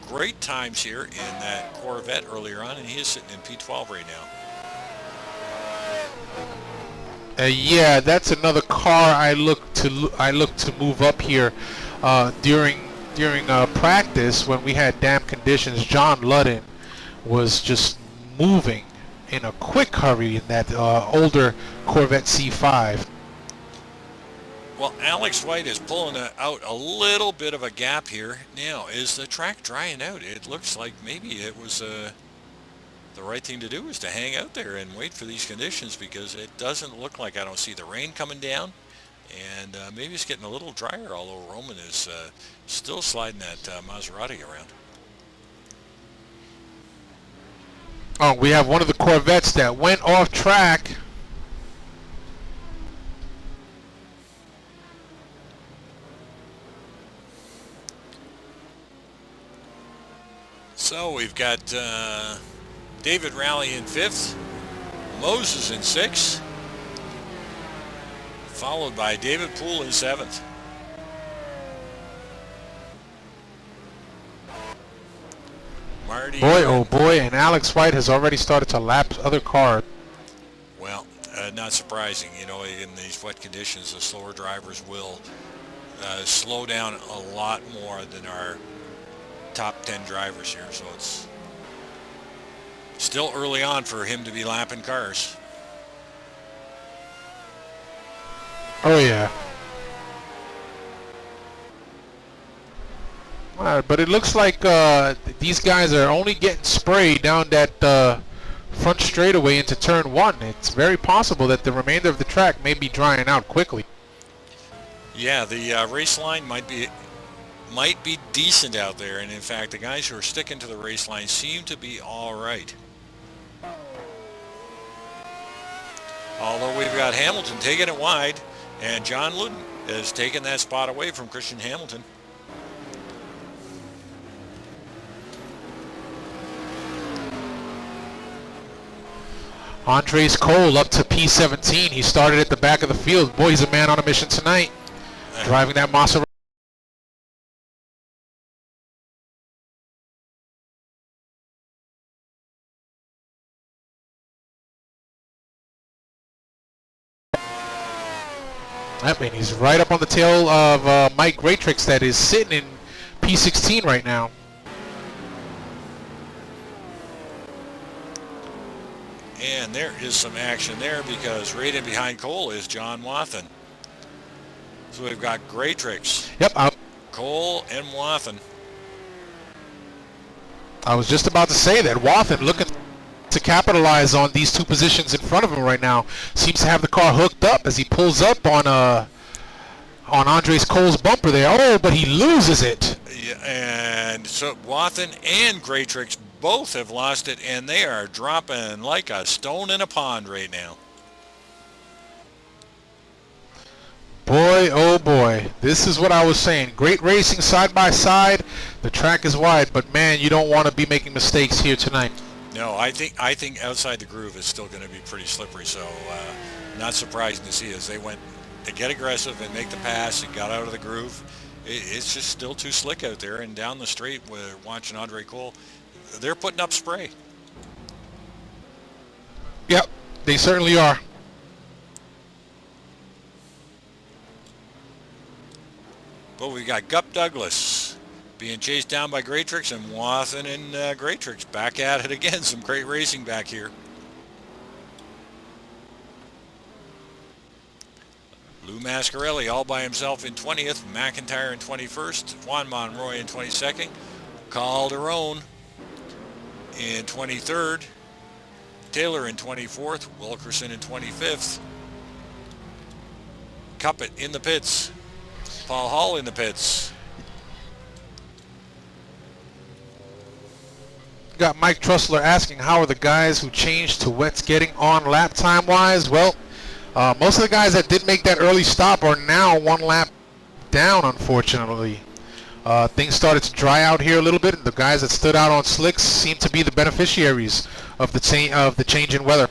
great times here in that Corvette earlier on, and he is sitting in P12 right now. Yeah, that's another car I look to move up here during practice when we had damp conditions. John Ludden was just moving in a quick hurry in that older Corvette C5. Well, Alex White is pulling out a little bit of a gap here. Now, is the track drying out? It looks like maybe it was the right thing to do is to hang out there and wait for these conditions, because it doesn't look like, I don't see the rain coming down, and maybe it's getting a little drier, although Roman is still sliding that Maserati around. Oh, we have one of the Corvettes that went off track. So we've got David Rowley in 5th, Moses in 6th, followed by David Poole in 7th. Marty. Boy, oh boy, and Alex White has already started to lap other cars. Well, not surprising. You know, in these wet conditions, the slower drivers will slow down a lot more than our top 10 drivers here. So it's still early on for him to be lapping cars. Oh yeah. But it looks like these guys are only getting sprayed down that front straightaway into turn 1. It's very possible that the remainder of the track may be drying out quickly. Yeah, the race line might be decent out there, and in fact the guys who are sticking to the race line seem to be all right. Although we've got Hamilton taking it wide, and John Ludden has taken that spot away from Christian Hamilton. Andres Cole up to P17. He started at the back of the field. Boy, he's a man on a mission tonight. Driving that Maserati. I mean, he's right up on the tail of Mike Greatrix, that is sitting in P16 right now. And there is some action there, because right in behind Cole is John Wathen. So we've got Greatrix, Yep. Cole, and Wathen. I was just about to say that Wathen looking to capitalize on these two positions in front of him right now. Seems to have the car hooked up as he pulls up on Andres Cole's bumper there. Oh, but he loses it. Yeah, and so Wathen and Greatrix both have lost it, and they are dropping like a stone in a pond right now. Boy, oh boy, this is what I was saying. Great racing side by side. The track is wide, but man, you don't want to be making mistakes here tonight. No, I think outside the groove is still going to be pretty slippery, so not surprising to see as they went to get aggressive and make the pass and got out of the groove. It's just still too slick out there, and down the straight, we're watching Andre Cole. They're putting up spray. Yep, they certainly are. But we got Gup Douglas being chased down by Greatrix, and Wathen and Greatrix back at it again. Some great racing back here. Lou Mascarelli all by himself in 20th, McIntyre in 21st, Juan Monroy in 22nd, Calderon in 23rd, Taylor in 24th, Wilkerson in 25th, Cuppet in the pits, Paul Hall in the pits. Got Mike Trussler asking how are the guys who changed to wets getting on lap time wise. Well, most of the guys that did make that early stop are now one lap down, unfortunately. Things started to dry out here a little bit. The guys that stood out on slicks seem to be the beneficiaries of the change in weather.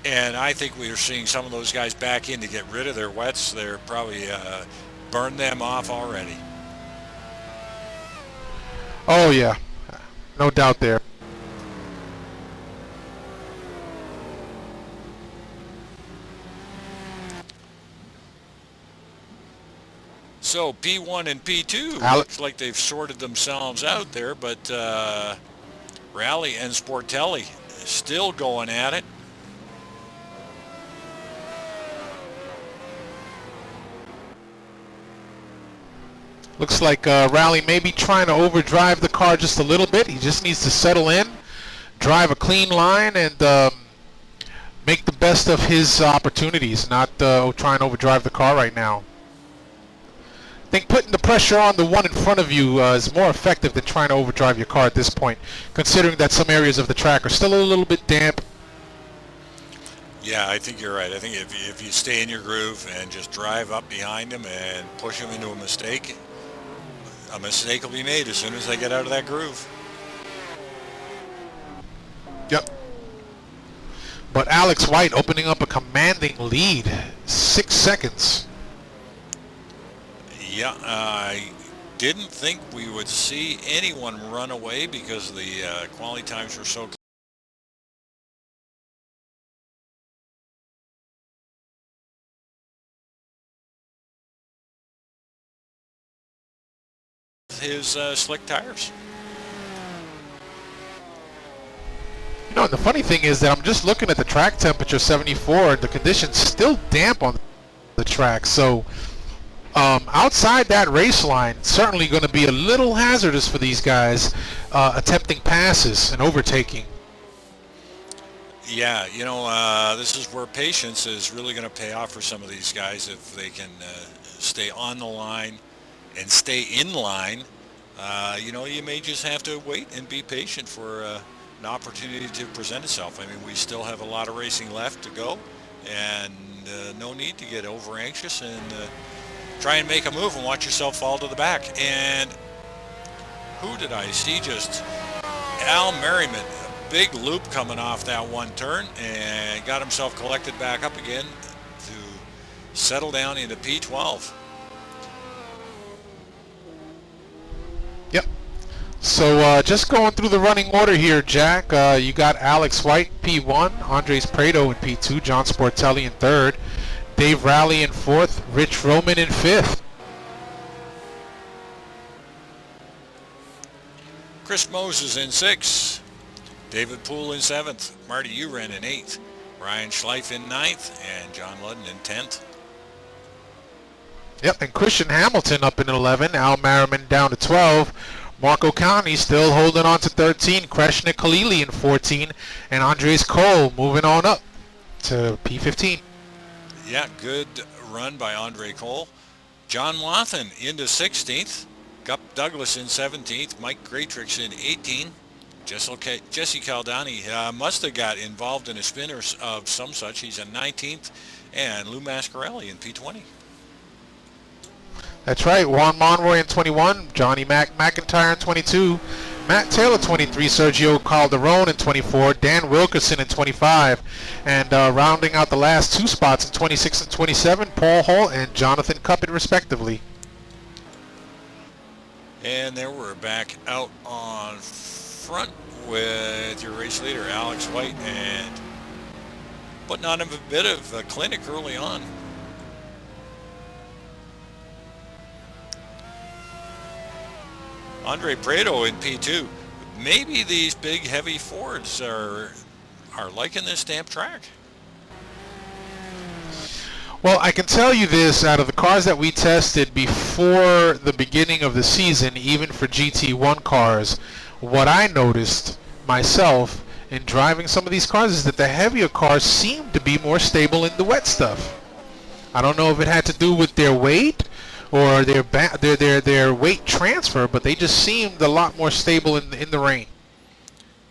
And I think we are seeing some of those guys back in to get rid of their wets. They're probably burned them off already. Oh yeah. No doubt there. So P1 and P2 looks like they've sorted themselves out there, but Rally and Sportelli still going at it. Looks like Rally may be trying to overdrive the car just a little bit. He just needs to settle in, drive a clean line, and make the best of his opportunities, not try and overdrive the car right now. I think putting the pressure on the one in front of you is more effective than trying to overdrive your car at this point, considering that some areas of the track are still a little bit damp. Yeah, I think you're right. I think if you stay in your groove and just drive up behind him and push him into a mistake will be made as soon as they get out of that groove. Yep. But Alex White opening up a commanding lead, 6 seconds. Yeah, I didn't think we would see anyone run away because the quality times were so his slick tires. You know, the funny thing is that I'm just looking at the track temperature, 74, and the conditions still damp on the track. So outside that race line, certainly going to be a little hazardous for these guys attempting passes and overtaking. Yeah, you know, this is where patience is really going to pay off for some of these guys if they can stay on the line and stay in line. You know, you may just have to wait and be patient for an opportunity to present itself. I mean, we still have a lot of racing left to go, and no need to get over anxious and try and make a move and watch yourself fall to the back. And who did I see? Just Al Merriman, a big loop coming off that one turn, and got himself collected back up again to settle down into P12. Yep. So just going through the running order here, Jack. You got Alex White, P1, Andres Prieto in P2, John Sportelli in 3rd, Dave Rally in 4th, Rich Roman in 5th. Chris Moses in 6th, David Poole in 7th, Marty Uren in 8th, Ryan Schleif in 9th, and John Ludden in 10th. Yep, and Christian Hamilton up in 11, Al Merriman down to 12, Marco County still holding on to 13, Kreshnik Khalili in 14, and Andres Cole moving on up to P15. Yeah, good run by Andre Cole. John Wathen into 16th, Gup Douglas in 17th, Mike Greatrix in 18th. Jesse Caldani must have got involved in a spin of some such. He's in 19th, and Lou Mascarelli in P20. That's right, Juan Monroy in 21, Johnny McIntyre in 22, Matt Taylor 23, Sergio Calderon in 24, Dan Wilkerson in 25, and rounding out the last 2 spots in 26 and 27, Paul Hall and Jonathan Cuppett respectively. And there we're back out on front with your race leader, Alex White, and putting on a bit of a clinic early on. Andre Prieto in P2. Maybe these big heavy Fords are liking this damp track. Well, I can tell you this, out of the cars that we tested before the beginning of the season, even for GT1 cars, what I noticed myself in driving some of these cars is that the heavier cars seem to be more stable in the wet stuff. I don't know if it had to do with their weight or their weight transfer, but they just seemed a lot more stable in the rain.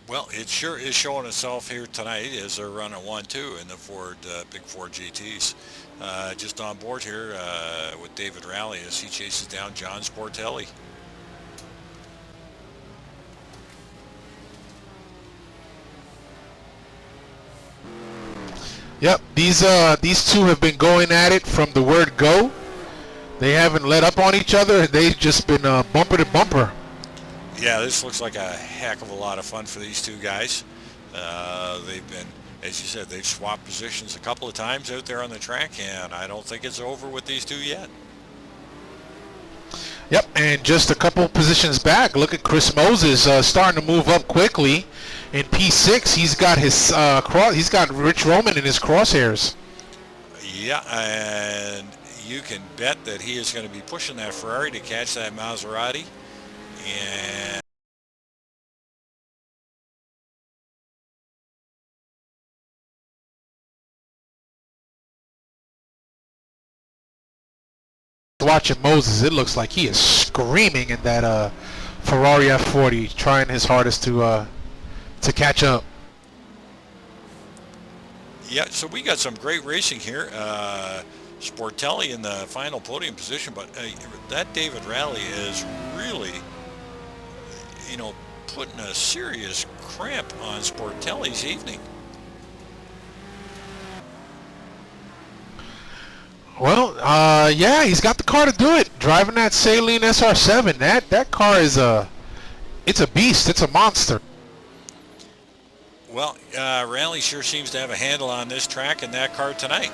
Well, it sure is showing itself here tonight as they're running 1-2 in the big Ford GTs. Just on board here with David Rally as he chases down John Sportelli. Yep, these two have been going at it from the word go. They haven't let up on each other. They've just been bumper to bumper. Yeah, this looks like a heck of a lot of fun for these two guys. They've been, as you said, they've swapped positions a couple of times out there on the track, and I don't think it's over with these two yet. Yep, and just a couple positions back, look at Chris Moses starting to move up quickly. In P6, he's got his he's got Rich Roman in his crosshairs. Yeah, and you can bet that he is going to be pushing that Ferrari to catch that Maserati. And watching Moses, it looks like he is screaming in that Ferrari F40, trying his hardest to catch up. yeah, so we got some great racing here. Sportelli in the final podium position, but that David Rally is really, you know, putting a serious cramp on Sportelli's evening. Well, yeah, he's got the car to do it. Driving that Saleen SR7, that car is it's a beast. It's a monster. Well, Rally sure seems to have a handle on this track and that car tonight.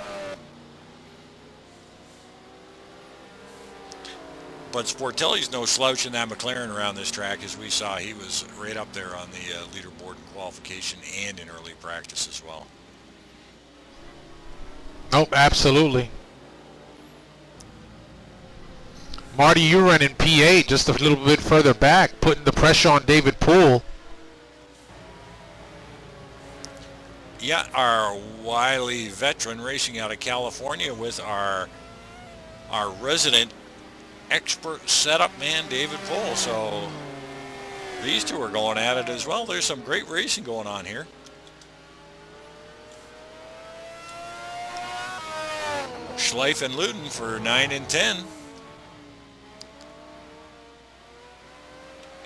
But Sportelli's no slouch in that McLaren around this track, as we saw. He was right up there on the leaderboard in qualification and in early practice as well. Nope, absolutely. Marty, you run in P8 just a little bit further back, putting the pressure on David Poole. Yeah, our wily veteran racing out of California with our resident expert setup man, David Poole. So these two are going at it as well. There's some great racing going on here. Schleif and Luden for 9 and 10.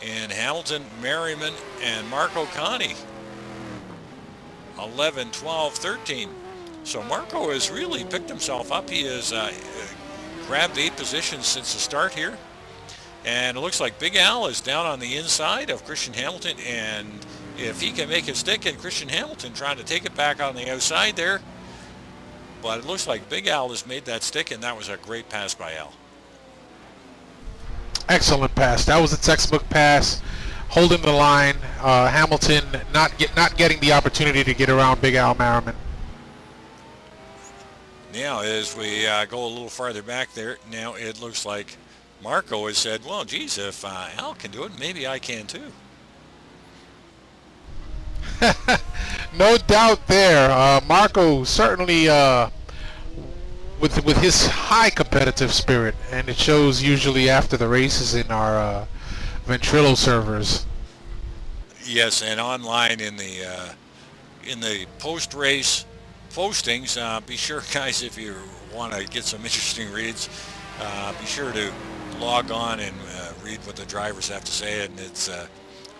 And Hamilton, Merriman, and Marco Conti 11, 12, 13. So Marco has really picked himself up. He has grabbed 8 positions since the start here. And it looks like Big Al is down on the inside of Christian Hamilton. And if he can make it stick, and Christian Hamilton trying to take it back on the outside there. But it looks like Big Al has made that stick, and that was a great pass by Al. Excellent pass. That was a textbook pass, holding the line. Hamilton not getting the opportunity to get around Big Al Merriman. Now, as we go a little farther back there, now it looks like Marco has said, well, geez, if Al can do it, maybe I can too. No doubt there. Marco certainly, with his high competitive spirit, and it shows usually after the races in our Ventrilo servers. Yes, and online in the post-race postings, be sure, guys, if you want to get some interesting reads, be sure to log on and read what the drivers have to say. And it's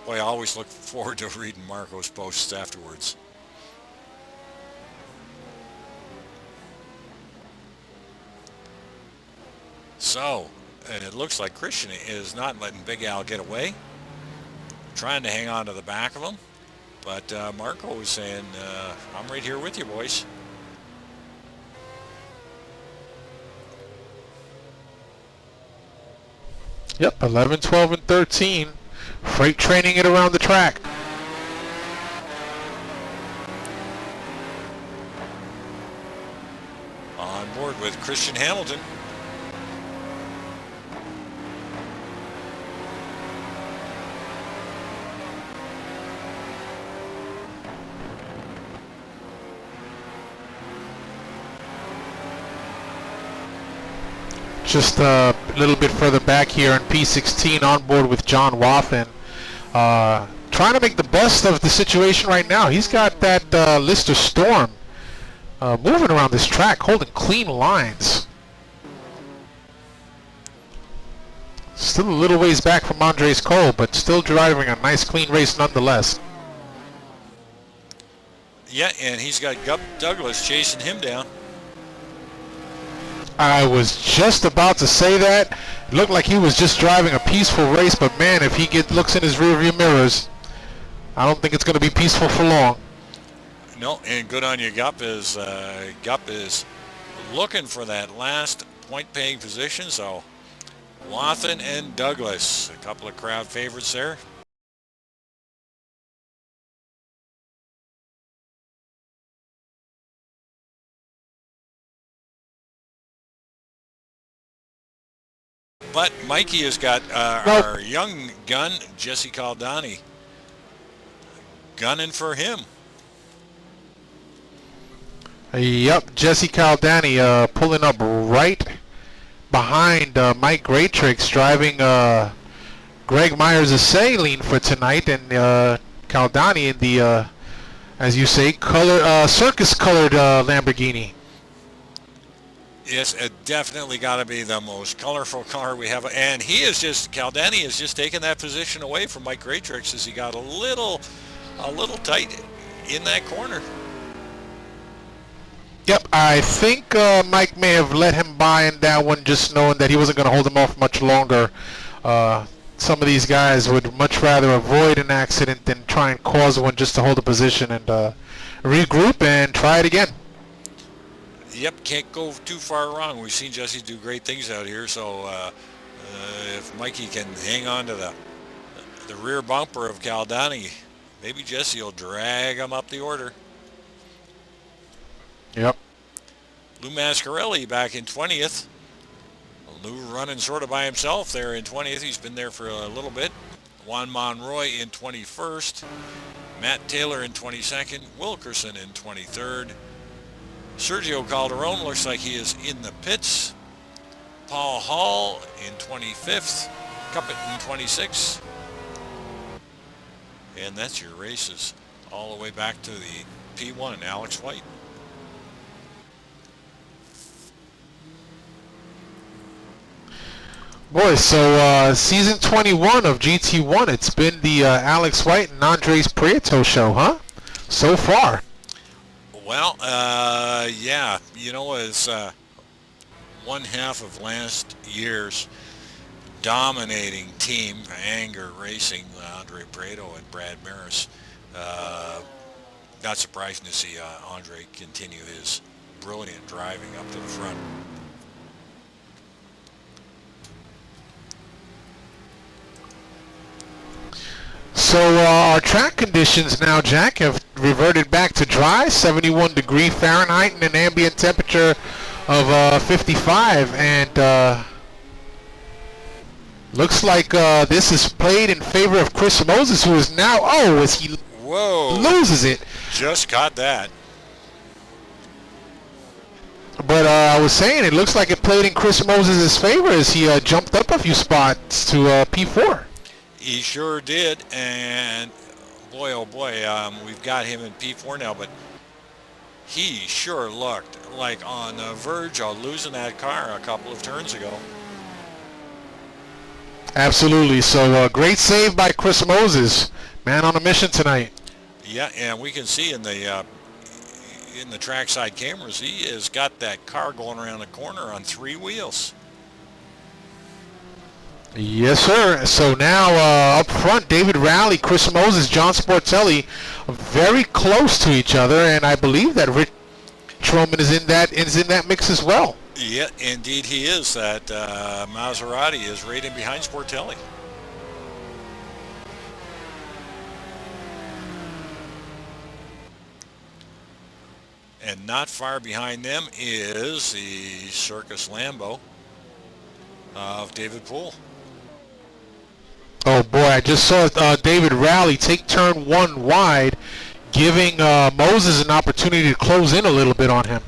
boy, I always look forward to reading Marco's posts afterwards. So, and it looks like Christian is not letting Big Al get away, trying to hang on to the back of him. But Marco is saying, I'm right here with you, boys. Yep, 11, 12, and 13. Freight training it around the track. On board with Christian Hamilton. Just a little bit further back here in P16, on board with John Waffen. Trying to make the best of the situation right now. He's got that Lister Storm moving around this track, holding clean lines. Still a little ways back from Andres Cole, but still driving a nice clean race nonetheless. Yeah, and he's got Gup Douglas chasing him down. I was just about to say that. It looked like he was just driving a peaceful race, but man, if he looks in his rearview mirrors, I don't think it's going to be peaceful for long. No, and good on you, Gup is looking for that last point-paying position. So Wathan and Douglas, a couple of crowd favorites there. But Mikey has got our young gun, Jesse Caldani, gunning for him. Yep, Jesse Caldani pulling up right behind Mike Graytrix, driving Greg Myers' saline for tonight, and Caldani in the, as you say, circus-colored Lamborghini. Yes, it definitely got to be the most colorful car we have, and Caldani has just taken that position away from Mike Graytrix as he got a little tight in that corner. Yep, I think Mike may have let him by in that one, just knowing that he wasn't going to hold him off much longer. Some of these guys would much rather avoid an accident than try and cause one just to hold a position and regroup and try it again. Yep, can't go too far wrong. We've seen Jesse do great things out here, so if Mikey can hang on to the rear bumper of Caldani, maybe Jesse will drag him up the order. Yep. Lou Mascarelli back in 20th. Lou running sort of by himself there in 20th. He's been there for a little bit. Juan Monroy in 21st. Matt Taylor in 22nd. Wilkerson in 23rd. Sergio Calderon looks like he is in the pits. Paul Hall in 25th. Cuppet in 26th. And that's your races all the way back to the P1, Alex White. Boy, so season 21 of GT1, it's been the Alex White and Andres Prieto show, huh? So far. Well, yeah, you know, as one half of last year's dominating team, Anger Racing, Andre Prieto and Brad Maris, not surprising to see Andre continue his brilliant driving up to the front. So our track conditions now, Jack, have reverted back to dry, 71 degree Fahrenheit and an ambient temperature of 55, and looks like this is played in favor of Chris Moses, who is now, as he loses it. Just caught that. But I was saying, it looks like it played in Chris Moses' favor as he jumped up a few spots to P4. He sure did, and boy, oh boy, we've got him in P4 now, but he sure looked like on the verge of losing that car a couple of turns ago. Absolutely. So great save by Chris Moses, man on a mission tonight. Yeah, and we can see in the trackside cameras, he has got that car going around the corner on 3 wheels. Yes, sir. So now up front, David Rowley, Chris Moses, John Sportelli, very close to each other, and I believe that Rich Roman is in that mix as well. Yeah, indeed he is. That Maserati is right in behind Sportelli. And not far behind them is the Circus Lambo of David Poole. Oh boy, I just saw David Rowley take turn 1 wide, giving Moses an opportunity to close in a little bit on him.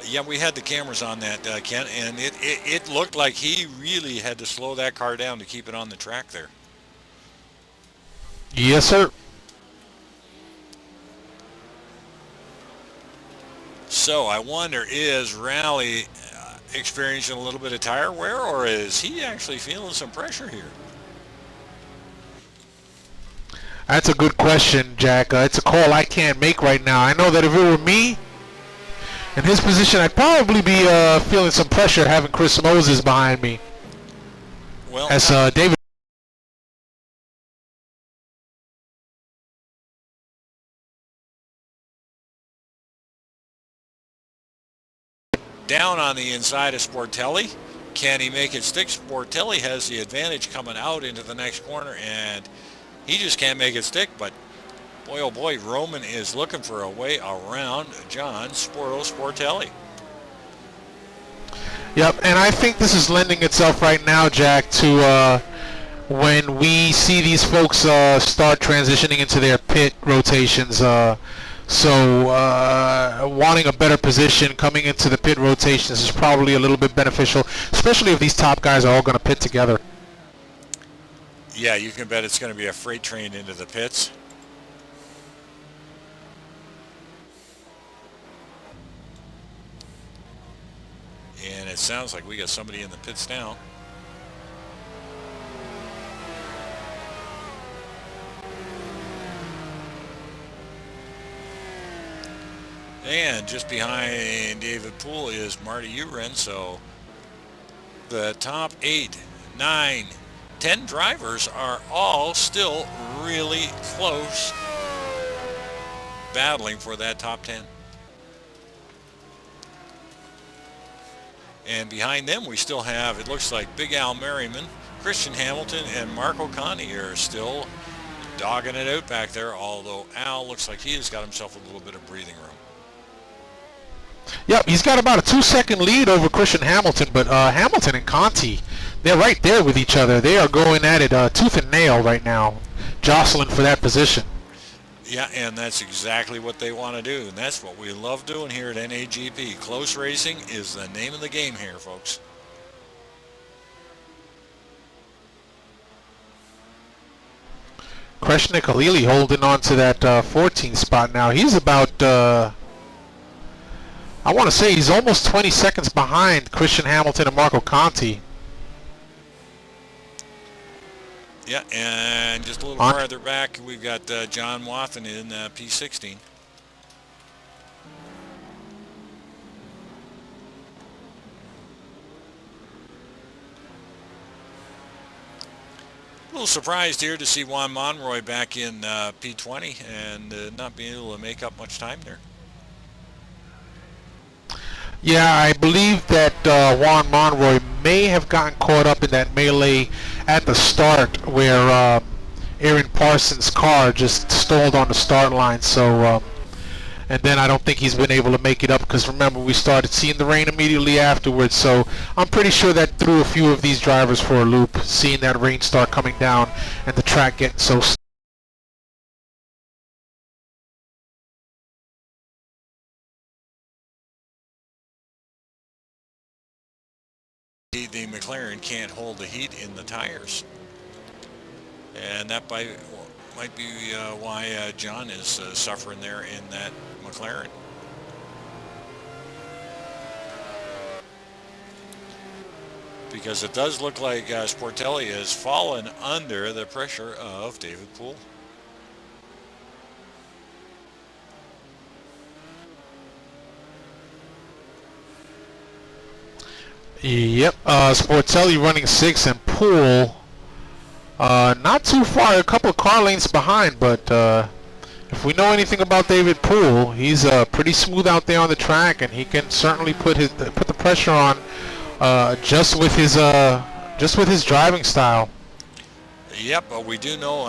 Yeah, we had the cameras on that, Ken, and it looked like he really had to slow that car down to keep it on the track there. Yes, sir. So I wonder, is Rowley experiencing a little bit of tire wear, or is he actually feeling some pressure here? That's a good question, Jack. It's a call I can't make right now. I know that if it were me, In his position, I'd probably be feeling some pressure having Chris Moses behind me. Well, As David. down on the inside of Sportelli. Can he make it stick? Sportelli has the advantage coming out into the next corner, and he just can't make it stick. But boy, oh boy, Roman is looking for a way around John Sportelli. Yep, and I think this is lending itself right now, Jack, to when we see these folks start transitioning into their pit rotations. So wanting a better position coming into the pit rotations is probably a little bit beneficial, especially if these top guys are all going to pit together. Yeah, you can bet it's going to be a freight train into the pits. And it sounds like we got somebody in the pits now. And just behind David Poole is Marty Uren. So the top 8, 9, 10 drivers are all still really close, battling for that top 10. And behind them we still have, it looks like Big Al Merriman, Christian Hamilton, and Mark O'Connie are still dogging it out back there, although Al looks like he has got himself a little bit of breathing room. Yep, he's got about a 2-second lead over Christian Hamilton, but Hamilton and Conti, they're right there with each other. They are going at it tooth and nail right now, jostling for that position. Yeah, and that's exactly what they want to do, and that's what we love doing here at NAGP. Close racing is the name of the game here, folks. Kreshnik Halili holding on to that 14 spot now. He's about, I want to say he's almost 20 seconds behind Christian Hamilton and Marco Conti. Yeah, and just a little farther back, we've got John Wathen in P16. A little surprised here to see Juan Monroy back in P20 and not being able to make up much time there. Yeah, I believe that Juan Monroy may have gotten caught up in that melee at the start where Aaron Parsons' car just stalled on the start line. So, and then I don't think he's been able to make it up because remember we started seeing the rain immediately afterwards. So I'm pretty sure that threw a few of these drivers for a loop, seeing that rain start coming down and the track getting so. The McLaren can't hold the heat in the tires, and that might be why John is suffering there in that McLaren. Because it does look like Sportelli has fallen under the pressure of David Poole. Yep, Sportelli running 6 and Poole not too far, a couple of car lengths behind, but if we know anything about David Poole, he's pretty smooth out there on the track, and he can certainly put the pressure on just with his driving style. Yep, but we do know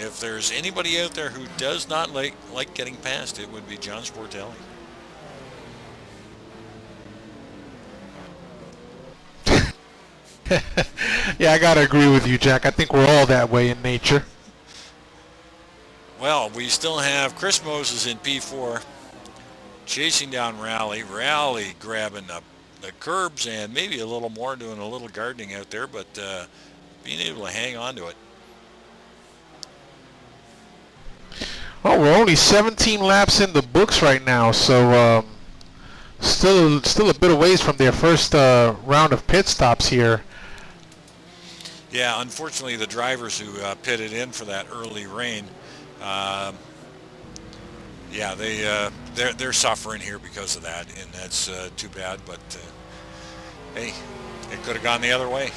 if there's anybody out there who does not like getting past, it would be John Sportelli. Yeah, I gotta agree with you, Jack. I think we're all that way in nature. Well, we still have Chris Moses in P4 chasing down Rally grabbing the curbs and maybe a little more, doing a little gardening out there, but being able to hang on to it. Well, we're only 17 laps in the books right now, so still a bit of ways from their first round of pit stops here. Yeah, unfortunately, the drivers who pitted in for that early rain Yeah, they're suffering here because of that, and that's too bad. But hey, it could have gone the other way.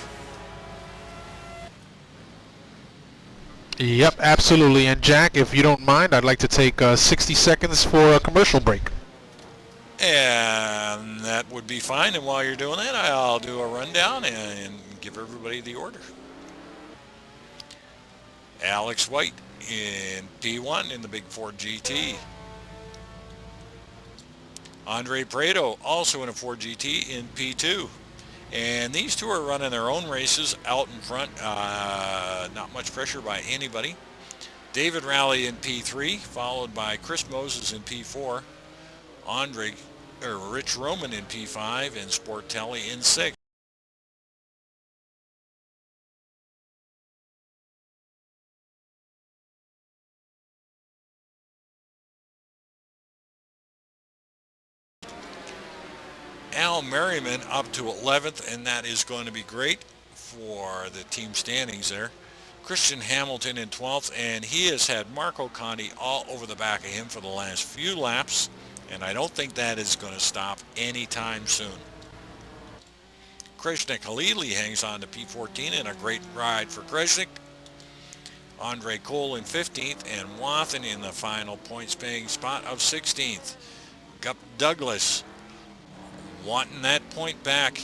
Yep, absolutely. And Jack, if you don't mind, I'd like to take 60 seconds for a commercial break. And that would be fine. And while you're doing that, I'll do a rundown and give everybody the order. Alex White in P1 in the Big Ford GT. Andre Prieto also in a Ford GT in P2. And these two are running their own races out in front. Not much pressure by anybody. David Rowley in P3, followed by Chris Moses in P4. Rich Roman in P5 and Sportelli in 6. Al Merriman up to 11th, and that is going to be great for the team standings there. Christian Hamilton in 12th, and he has had Marco Conti all over the back of him for the last few laps, and I don't think that is going to stop anytime soon. Krishna Khalili hangs on to P14 in a great ride for Krishna. Andre Cole in 15th, and Wathen in the final points-paying spot of 16th. Gup Douglas wanting that point back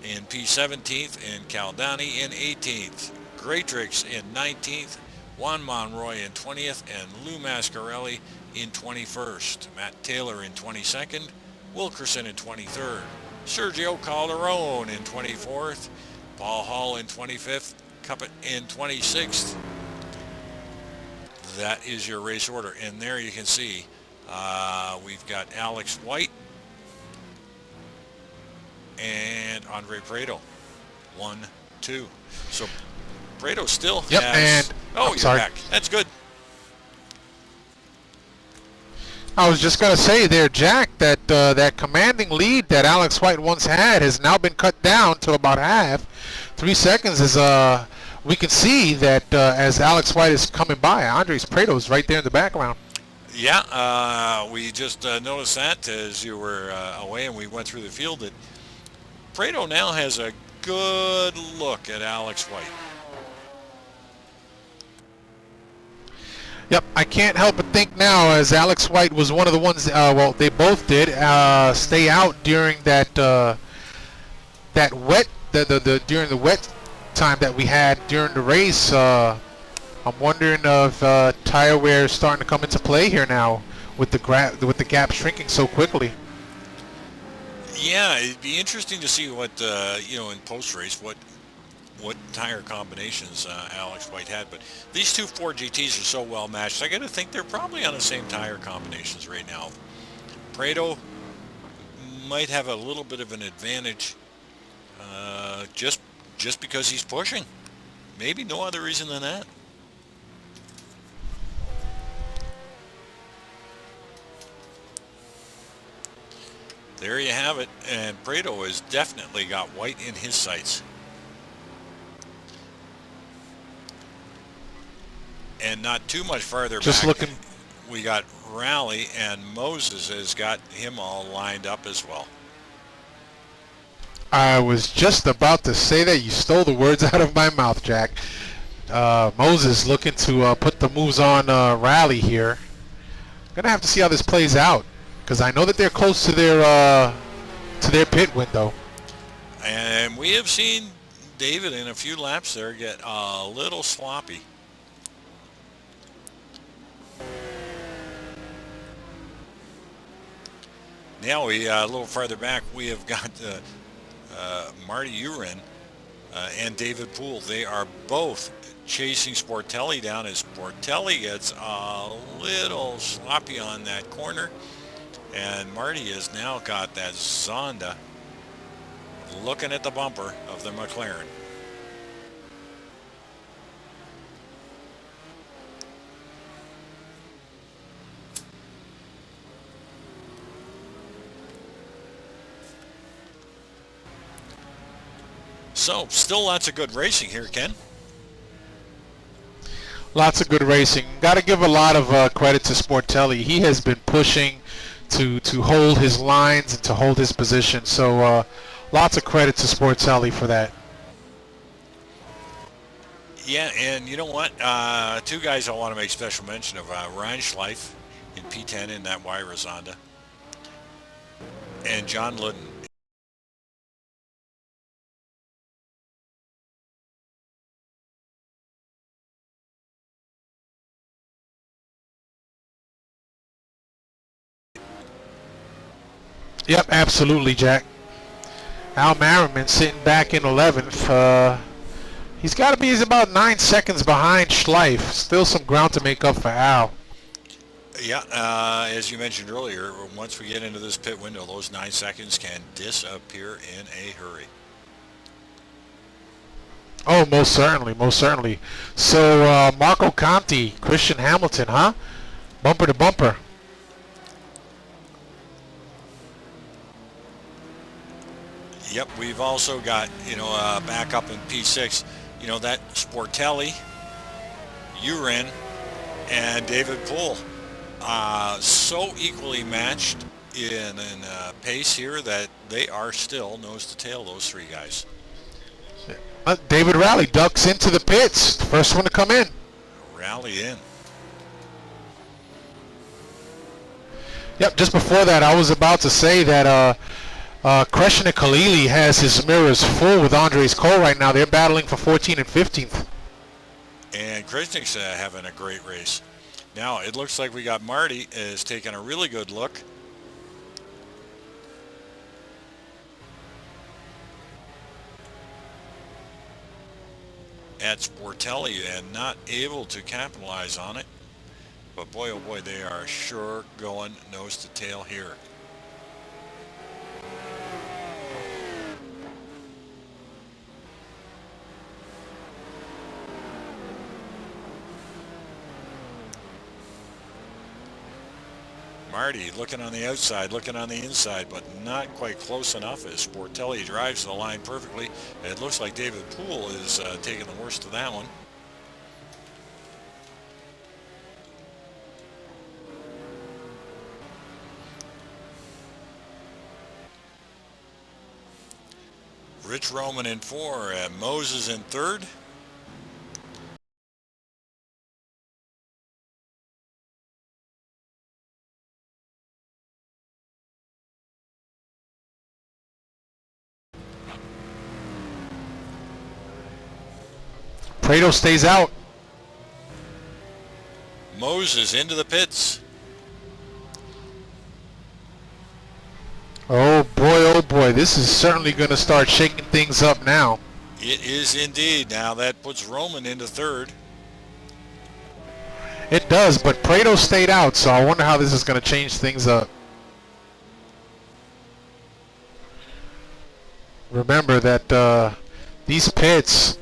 in P17th, and Caldani in 18th. Greatrix in 19th, Juan Monroy in 20th, and Lou Mascarelli in 21st. Matt Taylor in 22nd, Wilkerson in 23rd, Sergio Calderon in 24th, Paul Hall in 25th, Cuppet in 26th. That is your race order, and there you can see we've got Alex White and Andre Prieto. 1, 2. So Prieto still Yep, has... and Oh, you're sorry. back. That's good. I was just gonna say there, Jack, that that commanding lead that Alex White once had has now been cut down to about half. 3 seconds is we can see that as Alex White is coming by, Andres Prieto is right there in the background. Yeah, we just noticed that as you were away and we went through the field that Prieto now has a good look at Alex White. Yep, I can't help but think now, as Alex White was one of the ones. Well, they both did stay out during that that wet during the wet time that we had during the race. I'm wondering if tire wear is starting to come into play here now with the gap shrinking so quickly. Yeah, it'd be interesting to see what in post race what tire combinations Alex White had, but these two Ford GTs are so well matched. I got to think they're probably on the same tire combinations right now. Prieto might have a little bit of an advantage just because he's pushing. Maybe no other reason than that. There you have it, and Prieto has definitely got White in his sights. And not too much farther Just back, looking. we got Rowley, and Moses has got him all lined up as well. I was just about to say that. You stole the words out of my mouth, Jack. Moses looking to put the moves on Rally here. Gonna have to see how this plays out, because I know that they're close to their pit window. And we have seen David in a few laps there get a little sloppy. Now we a little farther back, we have got Marty Urin and David Poole. They are both chasing Sportelli down as Sportelli gets a little sloppy on that corner, and Marty has now got that Zonda looking at the bumper of the McLaren. So, still lots of good racing here, Ken. Lots of good racing. Got to give a lot of credit to Sportelli. He has been pushing to hold his lines and to hold his position. So lots of credit to Sportelli for that. Yeah, and you know what? Two guys I want to make special mention of: Ryan Schleif in P10 in that Y Rosanda, and John Ludden. Yep, absolutely, Jack. Al Merriman sitting back in 11th. He's about 9 seconds behind Schleif. Still some ground to make up for Al. Yeah, as you mentioned earlier, once we get into this pit window, those 9 seconds can disappear in a hurry. Oh, most certainly, most certainly. So Marco Conti, Christian Hamilton, huh? Bumper to bumper. Yep, we've also got, back up in P6, that Sportelli, Urin, and David Poole. So equally matched in pace here that they are still nose to tail, those three guys. David Rowley ducks into the pits. First one to come in. Rally in. Yep, just before that, I was about to say that Kreshnik Khalili has his mirrors full with Andres Cole right now. They're battling for 14th and 15th. And Kreshnik's having a great race. Now, it looks like we got Marty is taking a really good look. At Sportelli and not able to capitalize on it. But boy, oh boy, they are sure going nose to tail here. Marty looking on the outside, looking on the inside, but not quite close enough as Sportelli drives the line perfectly. It looks like David Poole is taking the worst of that one. Rich Roman in 4, and Moses in 3rd. Prieto stays out. Moses into the pits. Oh boy, this is certainly going to start shaking things up now. It is indeed. Now that puts Roman into 3rd. It does, but Prieto stayed out, so I wonder how this is going to change things up. Remember that these pits,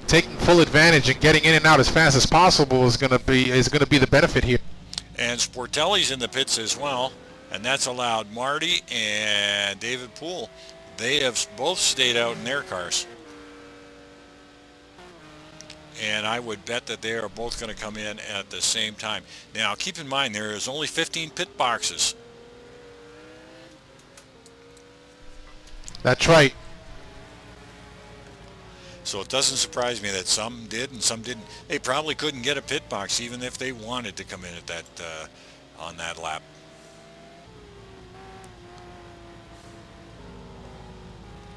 taking full advantage and getting in and out as fast as possible is going to be the benefit here. And Sportelli's in the pits as well, and that's allowed Marty and David Poole. They have both stayed out in their cars. And I would bet that they are both going to come in at the same time. Now, keep in mind, there is only 15 pit boxes. That's right. So it doesn't surprise me that some did and some didn't. They probably couldn't get a pit box even if they wanted to come in at that on that lap.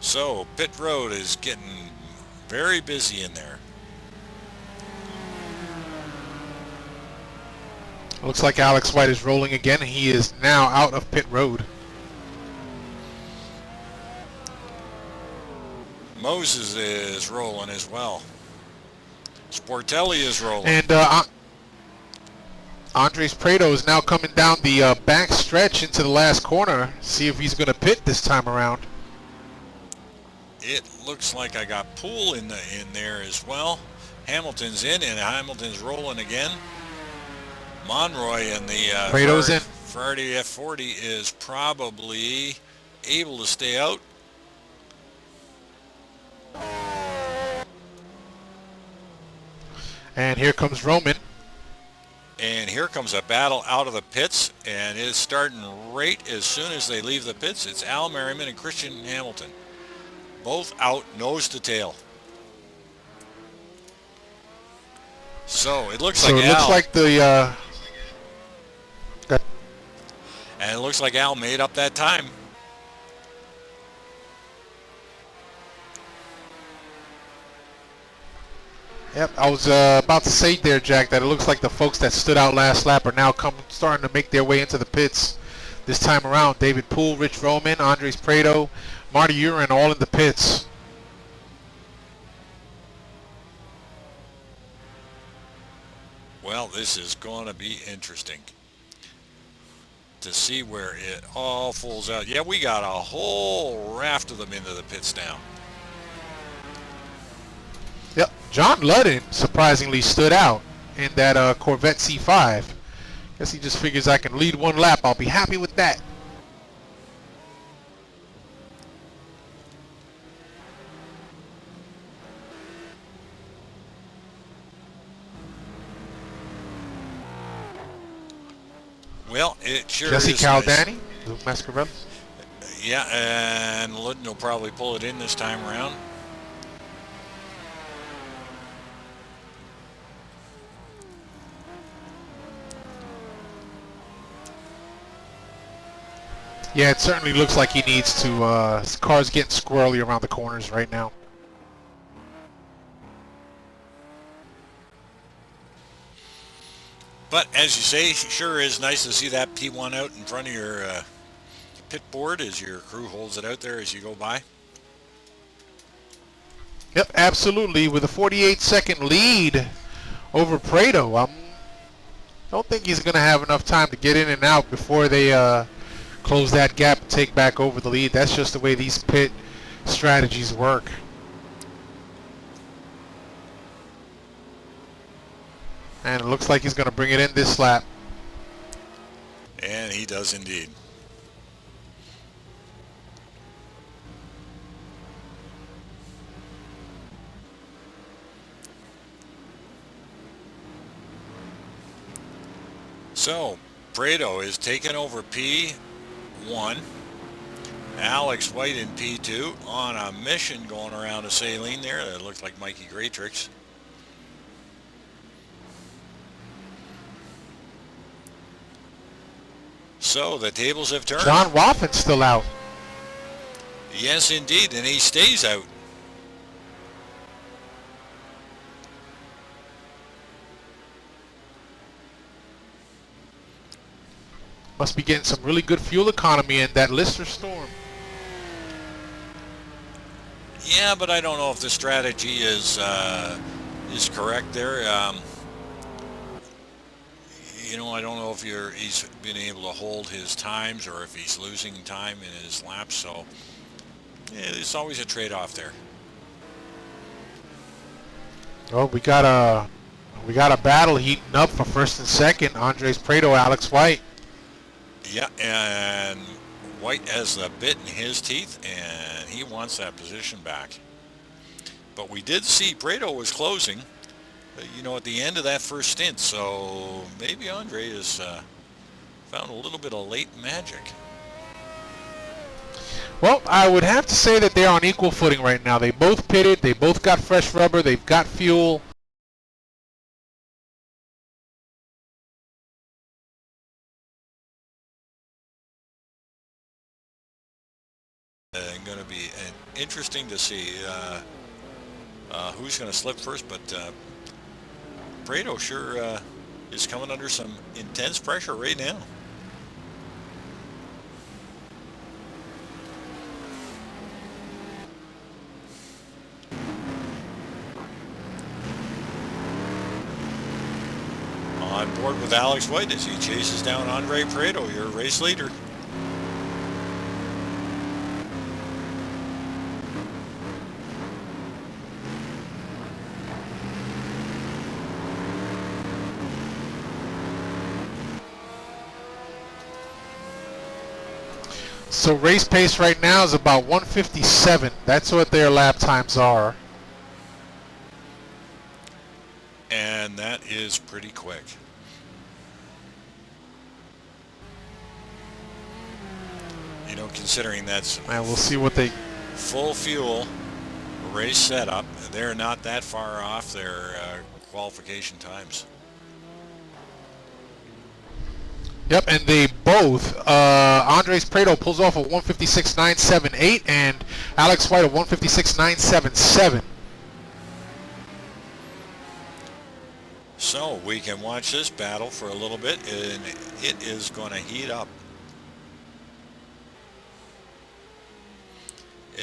So pit road is getting very busy in there. Looks like Alex White is rolling again. He is now out of pit road. Moses is rolling as well. Sportelli is rolling. And Andres Prieto is now coming down the back stretch into the last corner. See if he's going to pit this time around. It looks like I got Poole in there as well. Hamilton's in, and Hamilton's rolling again. Monroy in the Prieto's in. Ferrari F40 is probably able to stay out. And here comes Roman. And here comes a battle out of the pits, and it's starting right as soon as they leave the pits. It's Al Merriman and Christian Hamilton. Both out nose to tail. So it looks like Al. So it looks like the... and it looks like Al made up that time. Yep, I was about to say there, Jack, that it looks like the folks that stood out last lap are now starting to make their way into the pits this time around. David Poole, Rich Roman, Andres Prieto, Marty Urin, all in the pits. Well, this is going to be interesting to see where it all falls out. Yeah, we got a whole raft of them into the pits now. Yep, John Ludden surprisingly stood out in that Corvette C5. Guess he just figures I can lead one lap. I'll be happy with that. Well, it sure Jesse is Caldani, nice. Luke Mascarelli. Yeah, and Ludden will probably pull it in this time around. Yeah, it certainly looks like he needs to. His car's getting squirrely around the corners right now. But as you say, it sure is nice to see that P1 out in front of your pit board as your crew holds it out there as you go by. Yep, absolutely. With a 48-second lead over Prieto, I don't think he's going to have enough time to get in and out before they close that gap and take back over the lead. That's just the way these pit strategies work. And it looks like he's going to bring it in this lap. And he does indeed. So, Prieto is taking over P1. Alex White in P2 on a mission going around a saline there. That looks like Mikey Graytrix. So the tables have turned. John Woffin's still out. Yes, indeed, and he stays out. Must be getting some really good fuel economy in that Lister storm. Yeah, but I don't know if the strategy is correct there. You know, I don't know if he's been able to hold his times or if he's losing time in his laps. So yeah, it's always a trade-off there. Oh, we got a battle heating up for first and second. Andres Prieto, Alex White. Yeah, and White has the bit in his teeth, and he wants that position back. But we did see Prieto was closing, you know, at the end of that first stint, so maybe Andre has found a little bit of late magic. Well, I would have to say that they're on equal footing right now. They both pitted, they both got fresh rubber, they've got fuel. Going to be interesting to see who's going to slip first, but Prieto sure is coming under some intense pressure right now. On board with Alex White as he chases down Andre Prieto, your race leader. So race pace right now is about 157. That's what their lap times are. And and that is pretty quick. You know, considering that's And we'll see what they... full fuel race setup, they're not that far off their qualification times. Yep, and they both, Andres Prieto pulls off a 156.978 and Alex White a 156.977. So we can watch this battle for a little bit, and it is going to heat up.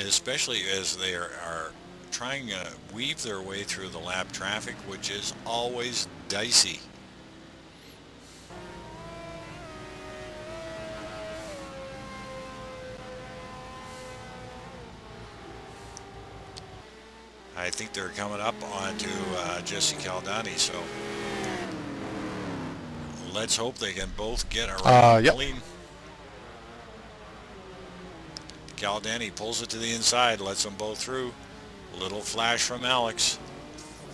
Especially as they are trying to weave their way through the lap traffic, which is always dicey. I think they're coming up onto Jesse Caldani, so let's hope they can both get around clean. Caldani pulls it to the inside, lets them both through. Little flash from Alex.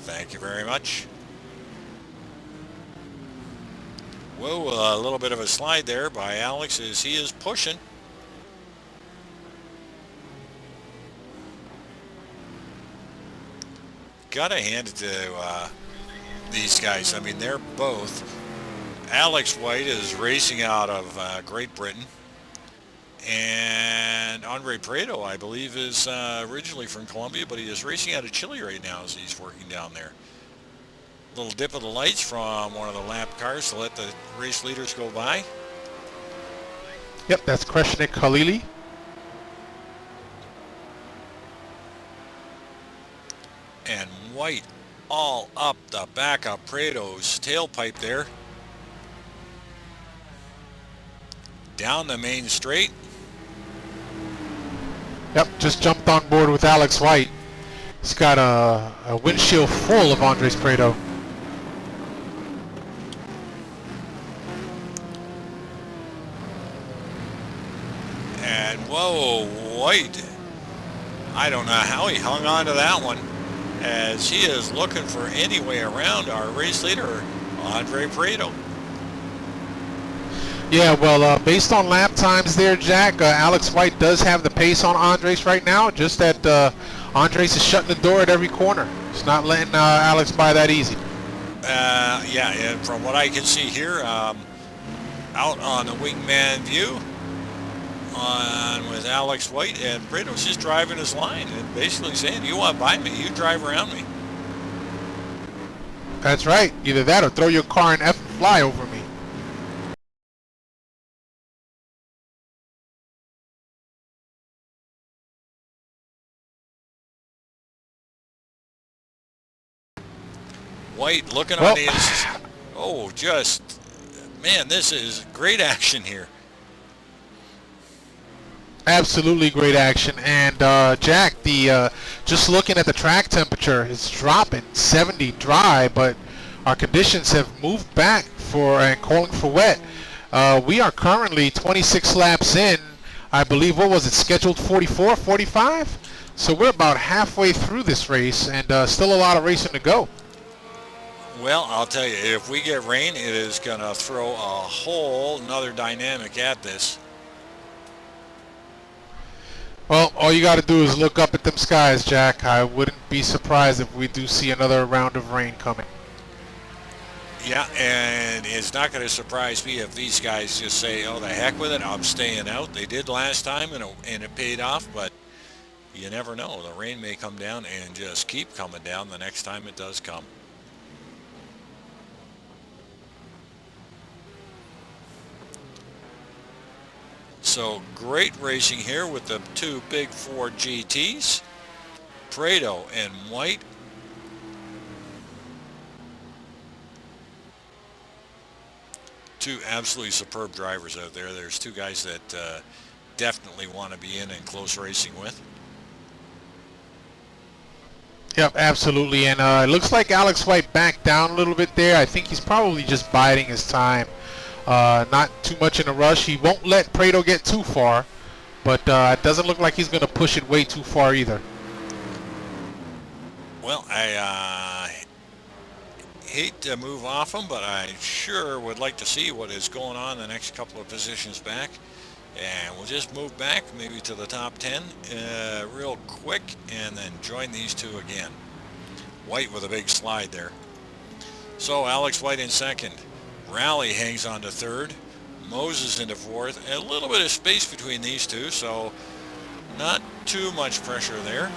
Thank you very much. Whoa, a little bit of a slide there by Alex as he is pushing. Gotta hand it to these guys. I mean, they're both. Alex White is racing out of Great Britain. And Andre Prieto, I believe, is originally from Colombia, but he is racing out of Chile right now as he's working down there. Little dip of the lights from one of the lap cars to let the race leaders go by. Yep, that's Kreshnik Khalili. And White all up the back of Prieto's tailpipe there. Down the main straight. Yep, just jumped on board with Alex White. He's got a windshield full of Andres Prieto. And whoa, White. I don't know how he hung on to that one, as he is looking for any way around our race leader, Andre Prieto. Yeah, well, based on lap times there, Jack, Alex White does have the pace on Andres right now, just that Andres is shutting the door at every corner. He's not letting Alex by that easy. Yeah, and from what I can see here, out on the wingman view, with Alex White, and Prieto's just driving his line and basically saying, you want by me, you drive around me. That's right. Either that or throw your car and F and fly over me. White looking on his... Oh, just... Man, this is great action here. Absolutely great action. And Jack, just looking at the track temperature, it's dropping 70 dry, but our conditions have moved back and calling for wet. We are currently 26 laps in. I believe, what was it, scheduled 44, 45? So we're about halfway through this race, and still a lot of racing to go. Well, I'll tell you, if we get rain, it is going to throw a whole nother dynamic at this. Well, all you got to do is look up at them skies, Jack. I wouldn't be surprised if we do see another round of rain coming. Yeah, and it's not going to surprise me if these guys just say, oh, the heck with it, I'm staying out. They did last time, and it paid off, but you never know. The rain may come down and just keep coming down the next time it does come. So great racing here with the two big Ford GTs, Prieto and White. Two absolutely superb drivers out there. There's two guys that definitely want to be in close racing with. Yep, absolutely. And it looks like Alex White backed down a little bit there. I think he's probably just biding his time. Not too much in a rush. He won't let Prieto get too far, but it doesn't look like he's going to push it way too far either. Well, hate to move off him, but I sure would like to see what is going on the next couple of positions back. And we'll just move back maybe to the top 10 real quick and then join these two again. White with a big slide there. So Alex White in second. Rally hangs on to third. Moses into fourth. A little bit of space between these two, so not too much pressure there.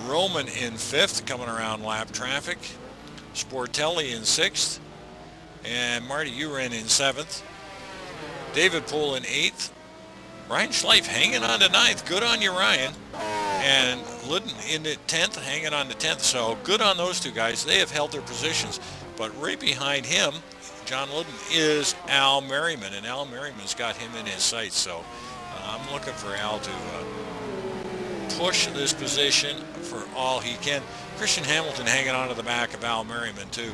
Roman in fifth, coming around lap traffic. Sportelli in sixth. And Marty Uren in seventh. David Poole in eighth. Ryan Schleif hanging on to ninth. Good on you, Ryan. And Luden in the 10th, hanging on to 10th. So good on those two guys. They have held their positions. But right behind him, John Luden, is Al Merriman. And Al Merriman's got him in his sights. So I'm looking for Al to push this position for all he can. Christian Hamilton hanging on to the back of Al Merriman, too.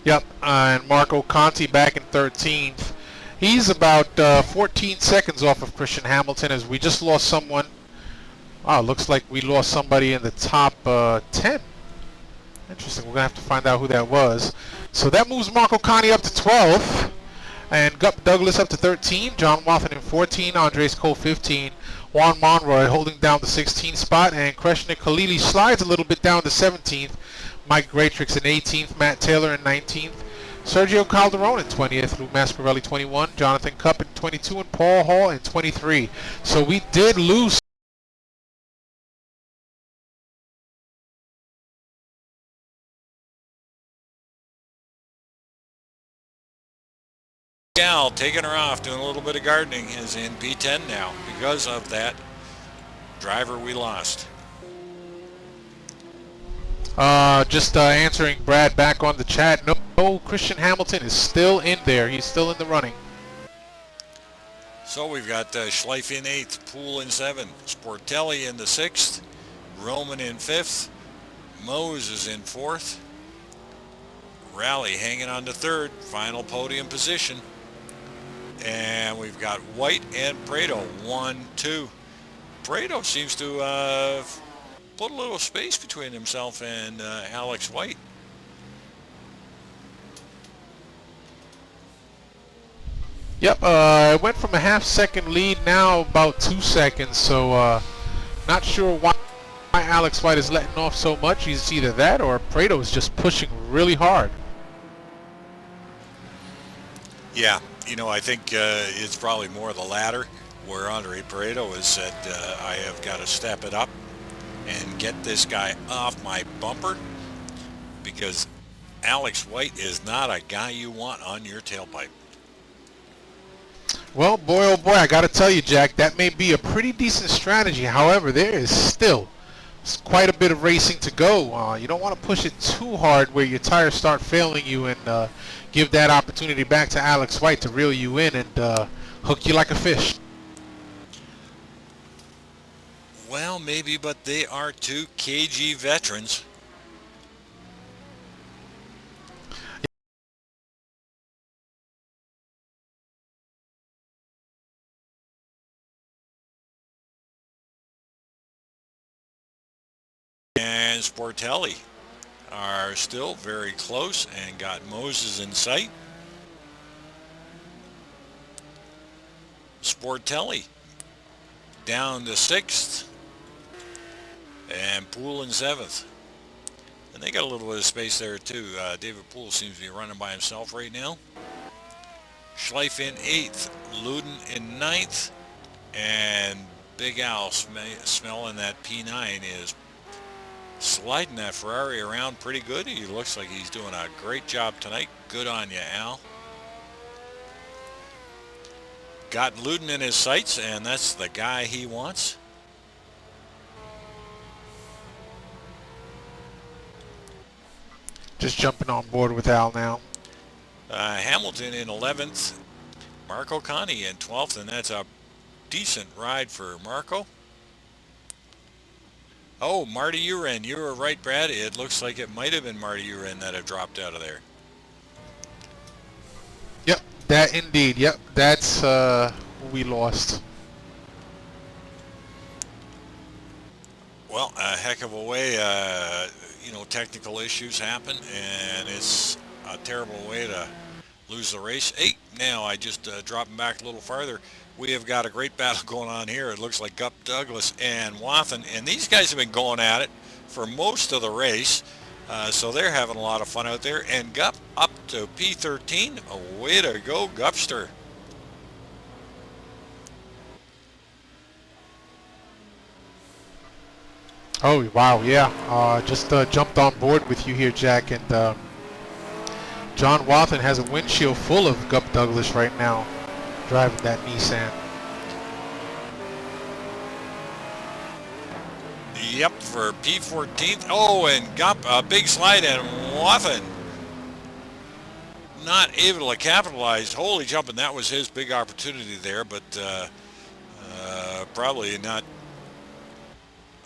Yep, and Marco Conti back in 13th. He's about 14 seconds off of Christian Hamilton as we just lost someone. Oh, looks like we lost somebody in the top 10. Interesting. We're going to have to find out who that was. So that moves Marco Conti up to 12th. And Gup Douglas up to 13. John Wathan in 14. Andres Cole 15. Juan Monroy holding down the 16th spot. And Kreshnik Khalili slides a little bit down to 17th. Mike Greatrix in 18th, Matt Taylor in 19th, Sergio Calderon in 20th, Lou Mascarelli 21, Jonathan Cupp in 22, and Paul Hall in 23. So we did lose. Gal taking her off, doing a little bit of gardening, is in P10 now because of that driver we lost. Just answering Brad back on the chat. No, Christian Hamilton is still in there. He's still in the running. So we've got Schleif in 8th, Poole in 7th, Sportelli in the 6th, Roman in 5th, Moses in 4th, Rally hanging on to 3rd, final podium position. And we've got White and Prieto, 1, 2. Prieto seems to put a little space between himself and Alex White. Yep, it went from a half-second lead, now about 2 seconds, so not sure why Alex White is letting off so much. It's either that or Prieto is just pushing really hard. Yeah, you know, I think it's probably more the latter, where Andre Prieto has said, I have got to step it up and get this guy off my bumper, because Alex White is not a guy you want on your tailpipe. Well, boy, oh boy, I got to tell you, Jack, that may be a pretty decent strategy. However, there is still quite a bit of racing to go. You don't want to push it too hard where your tires start failing you and give that opportunity back to Alex White to reel you in and hook you like a fish. Well, maybe, but they are two KG veterans. And Sportelli are still very close and got Moses in sight. Sportelli down to 6th. And Poole in 7th. And they got a little bit of space there too. David Poole seems to be running by himself right now. Schleif in 8th. Luden in 9th. And Big Al smelling that P9 is sliding that Ferrari around pretty good. He looks like he's doing a great job tonight. Good on you, Al. Got Luden in his sights, and that's the guy he wants. Just jumping on board with Al now. Hamilton in 11th. Marco Conti in 12th, and that's a decent ride for Marco. Oh, Marty Uren, you were right, Brad. It looks like it might have been Marty Uren that have dropped out of there. Yep, that indeed. Yep, that's who we lost. Well, heck of a way. You know, technical issues happen, and it's a terrible way to lose the race. Hey, now I just dropping back a little farther. We have got a great battle going on here. It looks like Gup Douglas and Wathen, and these guys have been going at it for most of the race. So they're having a lot of fun out there. And Gup up to P13. Way to go, Gupster. Oh, wow, yeah. Just jumped on board with you here, Jack, and John Wathen has a windshield full of Gup Douglas right now, driving that Nissan. Yep, for P14th. Oh, and Gup, a big slide, and Wathen not able to capitalize. Holy jumping, that was his big opportunity there, but probably not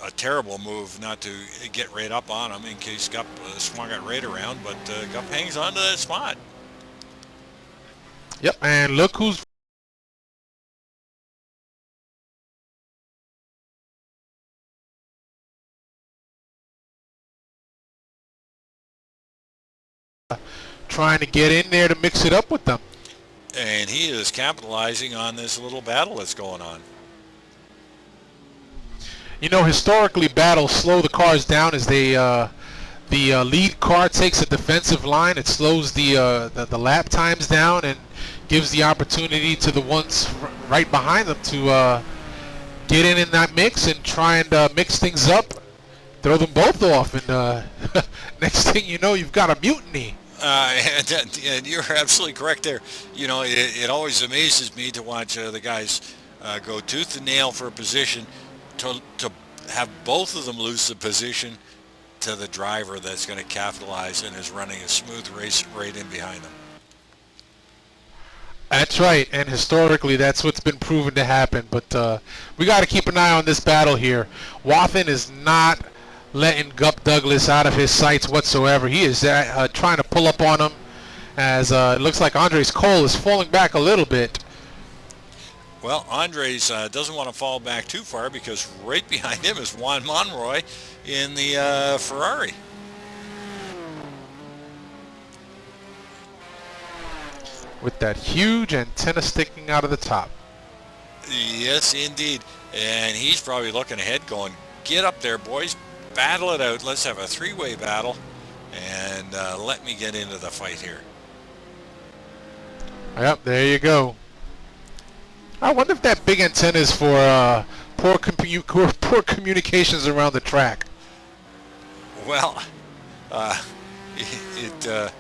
a terrible move not to get right up on him in case Gup swung it right around, but Gup hangs on to that spot. Yep, and look who's trying to get in there to mix it up with them. And he is capitalizing on this little battle that's going on. You know, historically, battles slow the cars down as they the lead car takes a defensive line. It slows the lap times down and gives the opportunity to the ones right behind them to get in that mix and try and mix things up, throw them both off, and next thing you know, you've got a mutiny. And you're absolutely correct there. You know, it always amazes me to watch the guys go tooth and nail for a position, to have both of them lose the position to the driver that's going to capitalize and is running a smooth race right in behind them. That's right, and historically that's what's been proven to happen, but we got to keep an eye on this battle here. Wathen is not letting Gup Douglas out of his sights whatsoever. He is trying to pull up on him as it looks like Andres Cole is falling back a little bit. Well, Andres doesn't want to fall back too far because right behind him is Juan Monroy in the Ferrari. With that huge antenna sticking out of the top. Yes, indeed. And he's probably looking ahead going, get up there, boys. Battle it out. Let's have a three-way battle. And let me get into the fight here. Yep, there you go. I wonder if that big antenna is for poor communications around the track. Well, it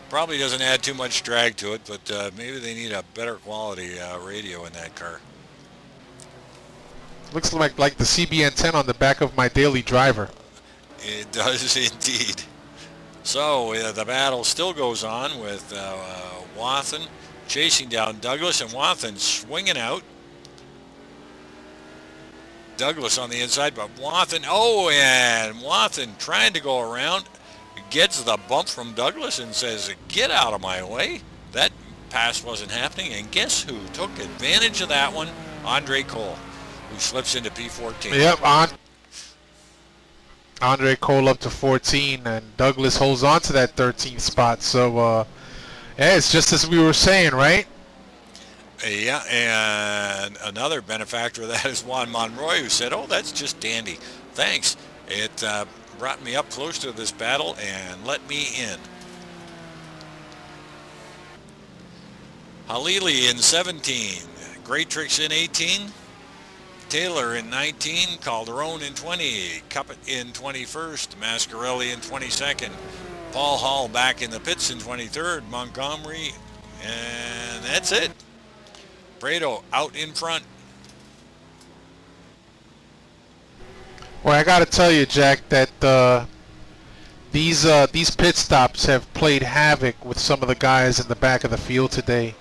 probably doesn't add too much drag to it, but maybe they need a better quality radio in that car. Looks like the CB antenna on the back of my daily driver. It does indeed. So the battle still goes on with Wathen chasing down Douglas, and Wathen swinging out. Douglas on the inside, but Wathen, and Wathen trying to go around, gets the bump from Douglas and says, get out of my way. That pass wasn't happening, and guess who took advantage of that one? Andre Cole, who slips into P14. Yep, Andre Cole up to 14, and Douglas holds on to that 13th spot. So, yeah, it's just as we were saying, right? Yeah, and another benefactor of that is Juan Monroy, who said, oh, that's just dandy. Thanks. It brought me up close to this battle and let me in. Halili in 17, Great Tricks in 18, Taylor in 19, Calderon in 20, Cuppet in 21st, Mascarelli in 22nd, Paul Hall back in the pits in 23rd, Montgomery, and that's it. Prieto out in front. Well, I got to tell you, Jack, that these pit stops have played havoc with some of the guys in the back of the field today.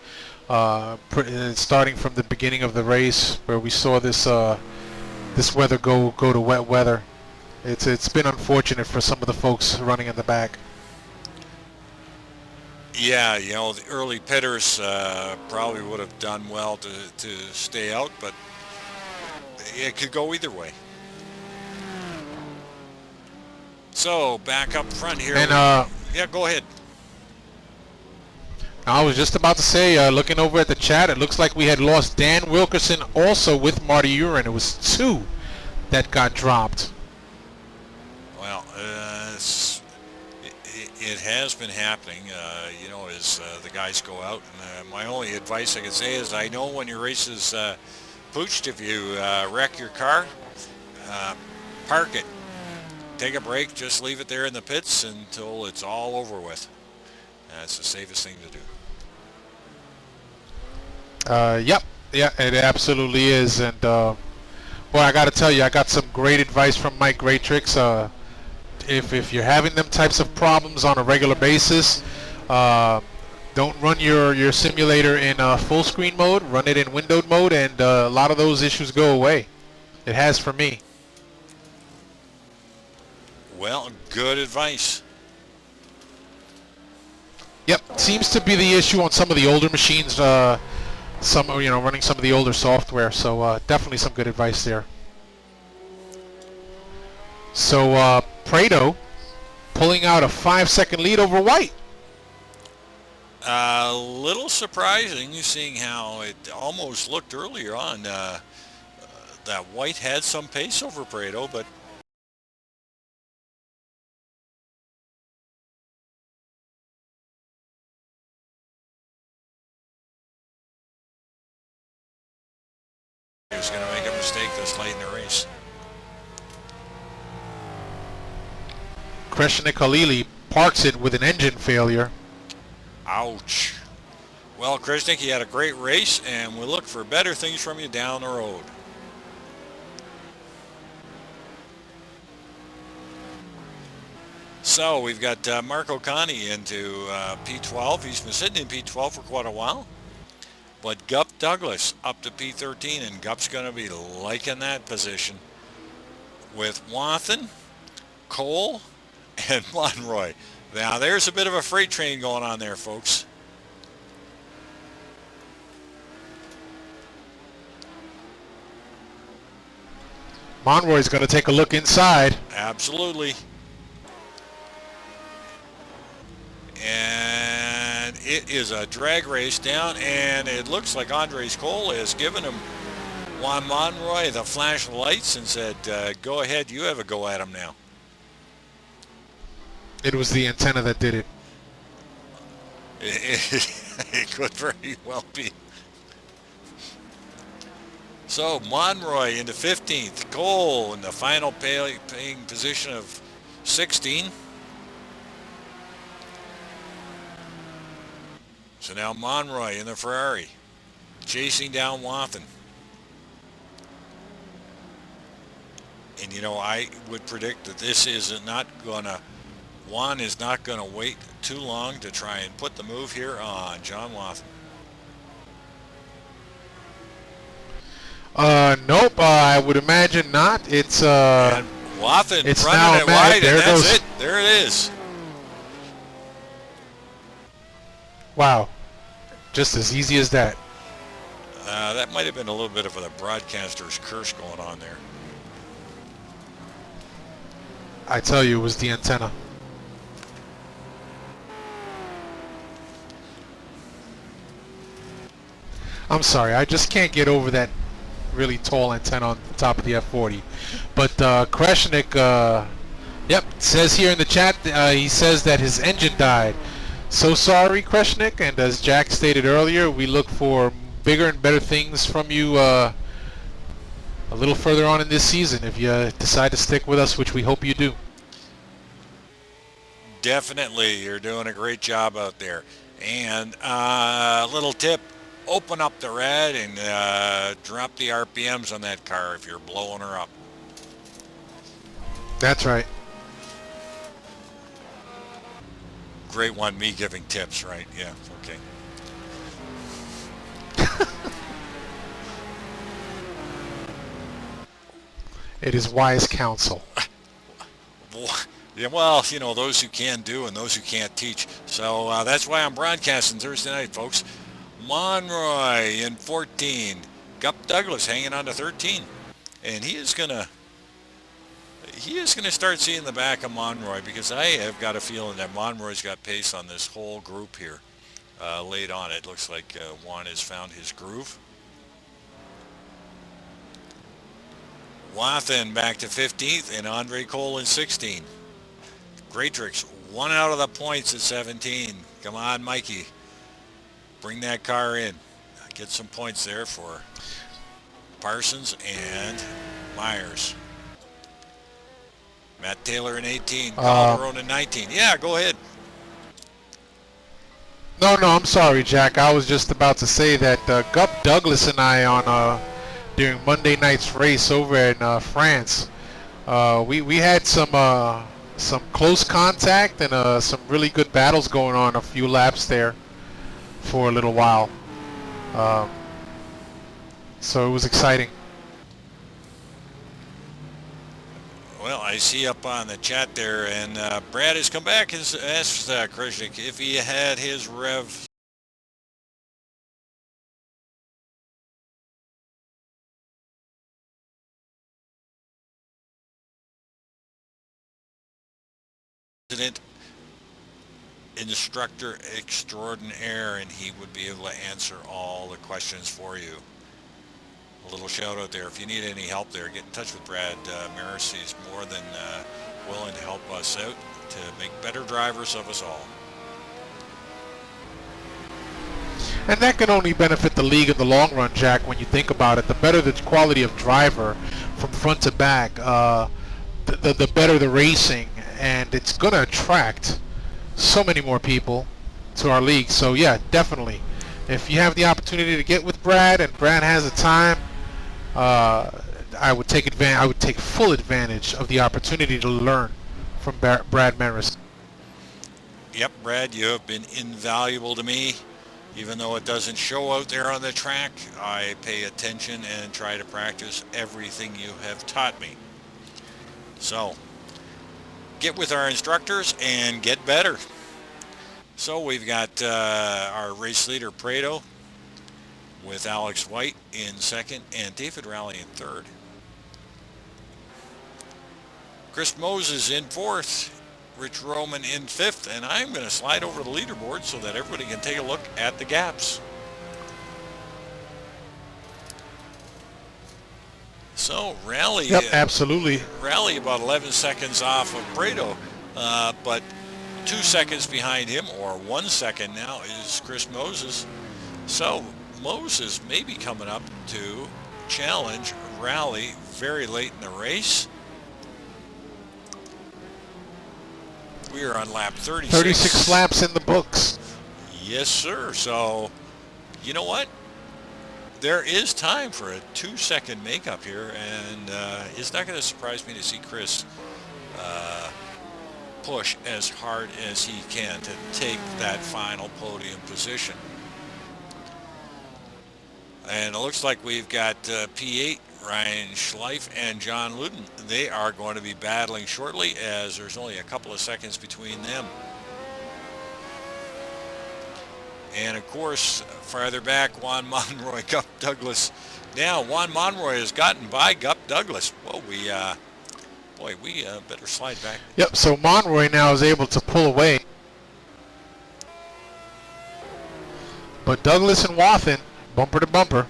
Starting from the beginning of the race, where we saw this this weather go to wet weather. It's been unfortunate for some of the folks running in the back. Yeah, you know, the early pitters probably would have done well to stay out, but it could go either way. So back up front here. And Yeah, go ahead. I was just about to say, looking over at the chat, it looks like we had lost Dan Wilkerson also with Marty Urin. It was 2 that got dropped. Well, it has been happening, you know, as the guys go out. And my only advice I can say is I know when your race is pooched, if you wreck your car, park it. Take a break, just leave it there in the pits until it's all over with. That's the safest thing to do. Yep, yeah, it absolutely is. And well, I got to tell you, I got some great advice from Mike Greatrix. If you're having them types of problems on a regular basis, don't run your simulator in full screen mode. Run it in windowed mode, and a lot of those issues go away. It has for me. Well, good advice. Yep, seems to be the issue on some of the older machines. Some, you know, running some of the older software. So definitely some good advice there. So Prieto pulling out a 5-second lead over White. A little surprising, seeing how it almost looked earlier on that White had some pace over Prieto, but he was going to make a mistake this late in the race. Kreshnik Halili parks it with an engine failure. Ouch. Well, Krishnik, you had a great race, and we look for better things from you down the road. So we've got Marco Conti into P12. He's been sitting in P12 for quite a while. But Gup Douglas up to P13, and Gup's going to be liking that position with Wathen, Cole, and Monroy. Now there's a bit of a freight train going on there, folks. Monroy's going to take a look inside. Absolutely. And it is a drag race down, and it looks like Andres Cole has given him Juan Monroy the flashlights and said, go ahead, you have a go at him now. It was the antenna that did it. It could very well be. So Monroy into 15th. Cole in the final paying position of 16. So now Monroy in the Ferrari, chasing down Wathen. And you know, I would predict that this is not gonna, Juan is not gonna wait too long to try and put the move here on John Wathen. Nope, I would imagine not. It's and Wathen it's running now it wide, there and that's goes. it. There it is. Wow, just as easy as that. That might have been a little bit of a broadcaster's curse going on there. I tell you, it was the antenna. I'm sorry, I just can't get over that really tall antenna on the top of the F40. But Kreshnik, yep, says here in the chat, he says that his engine died. So sorry, Kreshnik, and as Jack stated earlier, we look for bigger and better things from you a little further on in this season if you decide to stick with us, which we hope you do. Definitely, you're doing a great job out there. And a little tip, open up the red and drop the RPMs on that car if you're blowing her up. That's right. Great one, me giving tips, right? Yeah, okay. It is wise counsel. Yeah, well, you know, those who can do and those who can't teach. So that's why I'm broadcasting Thursday night, folks. Monroy in 14. Gup Douglas hanging on to 13. And he is going to, he is going to start seeing the back of Monroy, because I have got a feeling that Monroy's got pace on this whole group here. Late on, it looks like Juan has found his groove. Wathen back to 15th, and Andre Cole in 16th. Greatrix, one out of the points at 17. Come on, Mikey. Bring that car in. Get some points there for Parsons and Myers. Matt Taylor in 18. Calderon in 19. Yeah, go ahead. No, I'm sorry, Jack. I was just about to say that Gup Douglas and I on during Monday night's race over in France, we had some close contact and some really good battles going on a few laps there for a little while. So it was exciting. Well, I see up on the chat there, and Brad has come back and asked Krishnik if he had his rev instructor extraordinaire, and he would be able to answer all the questions for you. A little shout out there. If you need any help there, get in touch with Brad Maris. He's more than willing to help us out to make better drivers of us all. And that can only benefit the league in the long run, Jack, when you think about it. The better the quality of driver from front to back, the better the racing, and it's going to attract so many more people to our league. So yeah, definitely. If you have the opportunity to get with Brad and Brad has the time, I would take full advantage of the opportunity to learn from Brad Maris. Yep, Brad, you have been invaluable to me. Even though it doesn't show out there on the track, I pay attention and try to practice everything you have taught me. So, get with our instructors and get better. So we've got our race leader, Prieto, with Alex White in second and David Rowley in third. Chris Moses in fourth, Rich Roman in fifth, and I'm going to slide over the leaderboard so that everybody can take a look at the gaps. So Rally, yep, absolutely. Rally about 11 seconds off of Prieto, but 2 seconds behind him, or 1 second now, is Chris Moses. So Moses may be coming up to challenge Rally very late in the race. We are on lap 36. 36 laps in the books. Yes, sir. So, you know what? There is time for a 2-second makeup here, and it's not going to surprise me to see Chris push as hard as he can to take that final podium position. And it looks like we've got P8, Ryan Schleif and John Luden. They are going to be battling shortly, as there's only a couple of seconds between them. And of course, farther back, Juan Monroy, Gup Douglas. Now Juan Monroy has gotten by Gup Douglas. Whoa, we better slide back. Yep, so Monroy now is able to pull away. But Douglas and Wathen, bumper to bumper.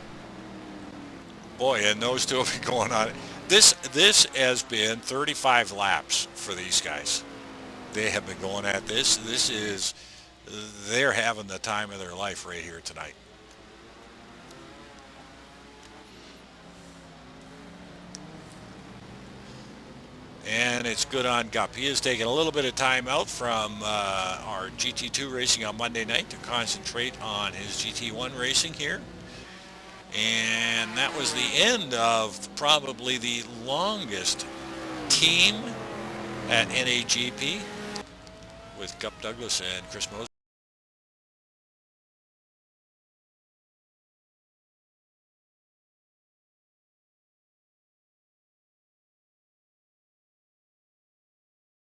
Boy, and those two have been going on. This has been 35 laps for these guys. They have been going at this. They're having the time of their life right here tonight. And it's good on Gup. He has taken a little bit of time out from our GT2 racing on Monday night to concentrate on his GT1 racing here. And that was the end of probably the longest team at NAGP with Gup Douglas and Chris Moses.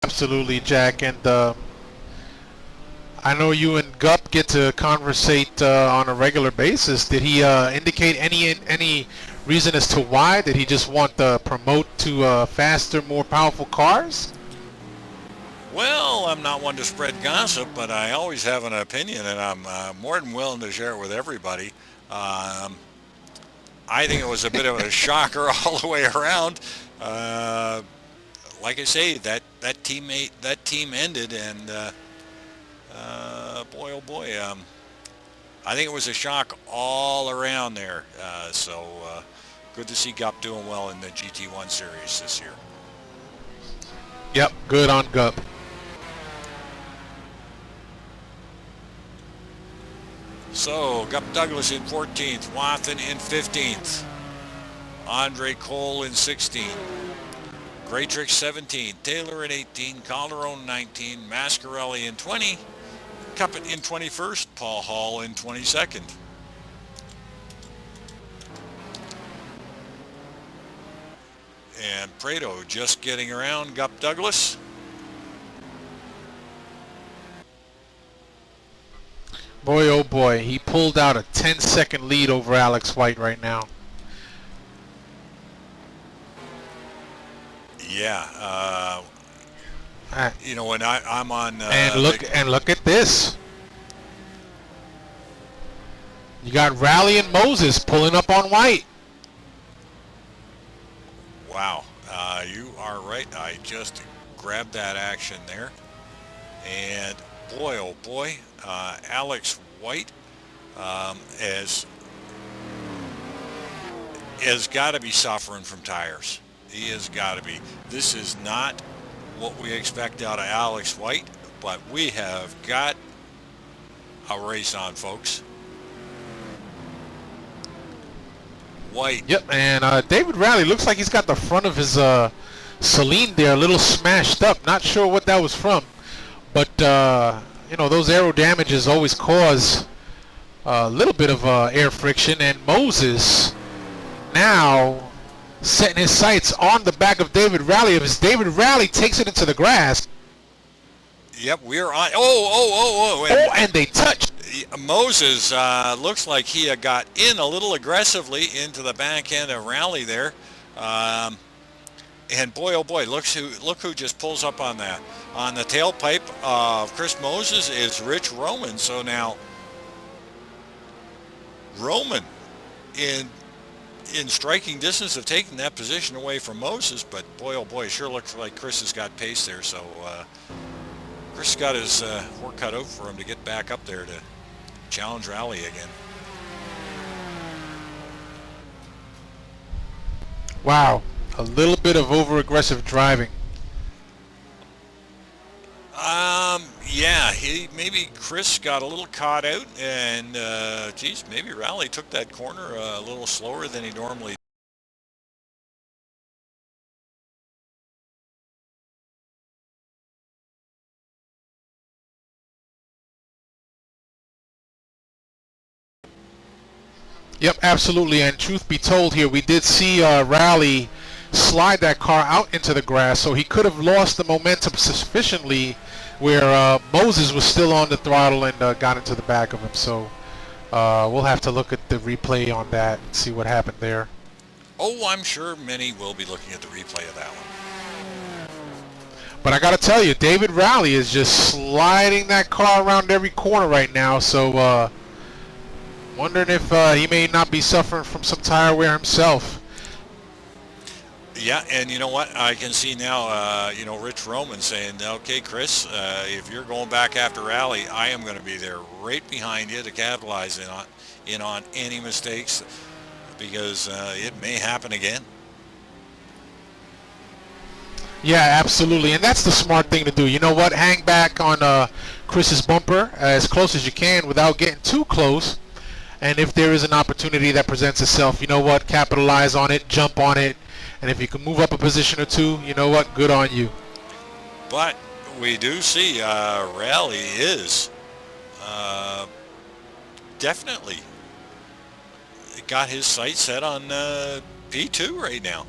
Absolutely, Jack, and I know you and Gup get to conversate on a regular basis. Did he indicate any reason as to why? Did he just want to promote to faster, more powerful cars? Well, I'm not one to spread gossip, but I always have an opinion, and I'm more than willing to share it with everybody. I think it was a bit of a shocker all the way around. Like I say, that team ended, and boy, oh boy, I think it was a shock all around there. So good to see Gup doing well in the GT1 series this year. Yep, good on Gup. So, Gup Douglas in 14th, Watson in 15th, Andre Cole in 16th, Graytrix 17th, Taylor in 18, Calderon 19, Mascarelli in 20, Cuppet in 21st, Paul Hall in 22nd. And Prieto just getting around Gup Douglas. Boy, oh boy, he pulled out a 10-second lead over Alex White right now. Yeah, you know, when I'm on... and look at this. You got Raleigh and Moses pulling up on White. Wow, you are right. I just grabbed that action there. And boy, oh boy, Alex White has got to be suffering from tires. He has got to be. This is not what we expect out of Alex White, but we have got a race on, folks. White. Yep, and David Raleigh looks like he's got the front of his Celine there a little smashed up. Not sure what that was from. But, you know, those aero damages always cause a little bit of air friction. And Moses now setting his sights on the back of David Raleigh. As David Raleigh takes it into the grass. Yep, we're on. Oh, and they touch. Moses looks like he got in a little aggressively into the back end of Raleigh there. And boy, oh boy, look who just pulls up on the tailpipe of Chris Moses is Rich Roman. So now Roman in striking distance of taking that position away from Moses, but boy, oh boy, it sure looks like Chris has got pace there. So Chris got his work cut out for him to get back up there to challenge Raleigh again. Wow. A little bit of over-aggressive driving. Yeah, maybe Chris got a little caught out, and geez, maybe Raleigh took that corner a little slower than he normally. Yep, absolutely. And truth be told here, we did see Raleigh slide that car out into the grass, so he could have lost the momentum sufficiently where Moses was still on the throttle and got into the back of him. So we'll have to look at the replay on that and see what happened there. Oh, I'm sure many will be looking at the replay of that one. But I got to tell you, David Raleigh is just sliding that car around every corner right now. So wondering if he may not be suffering from some tire wear himself. Yeah, and you know what? I can see now, you know, Rich Roman saying, okay, Chris, if you're going back after Raleigh, I am going to be there right behind you to capitalize in on any mistakes, because it may happen again. Yeah, absolutely, and that's the smart thing to do. You know what? Hang back on Chris's bumper as close as you can without getting too close. And if there is an opportunity that presents itself, you know what? Capitalize on it, jump on it. And if you can move up a position or two, you know what? Good on you. But we do see Raleigh is definitely got his sights set on P2 right now.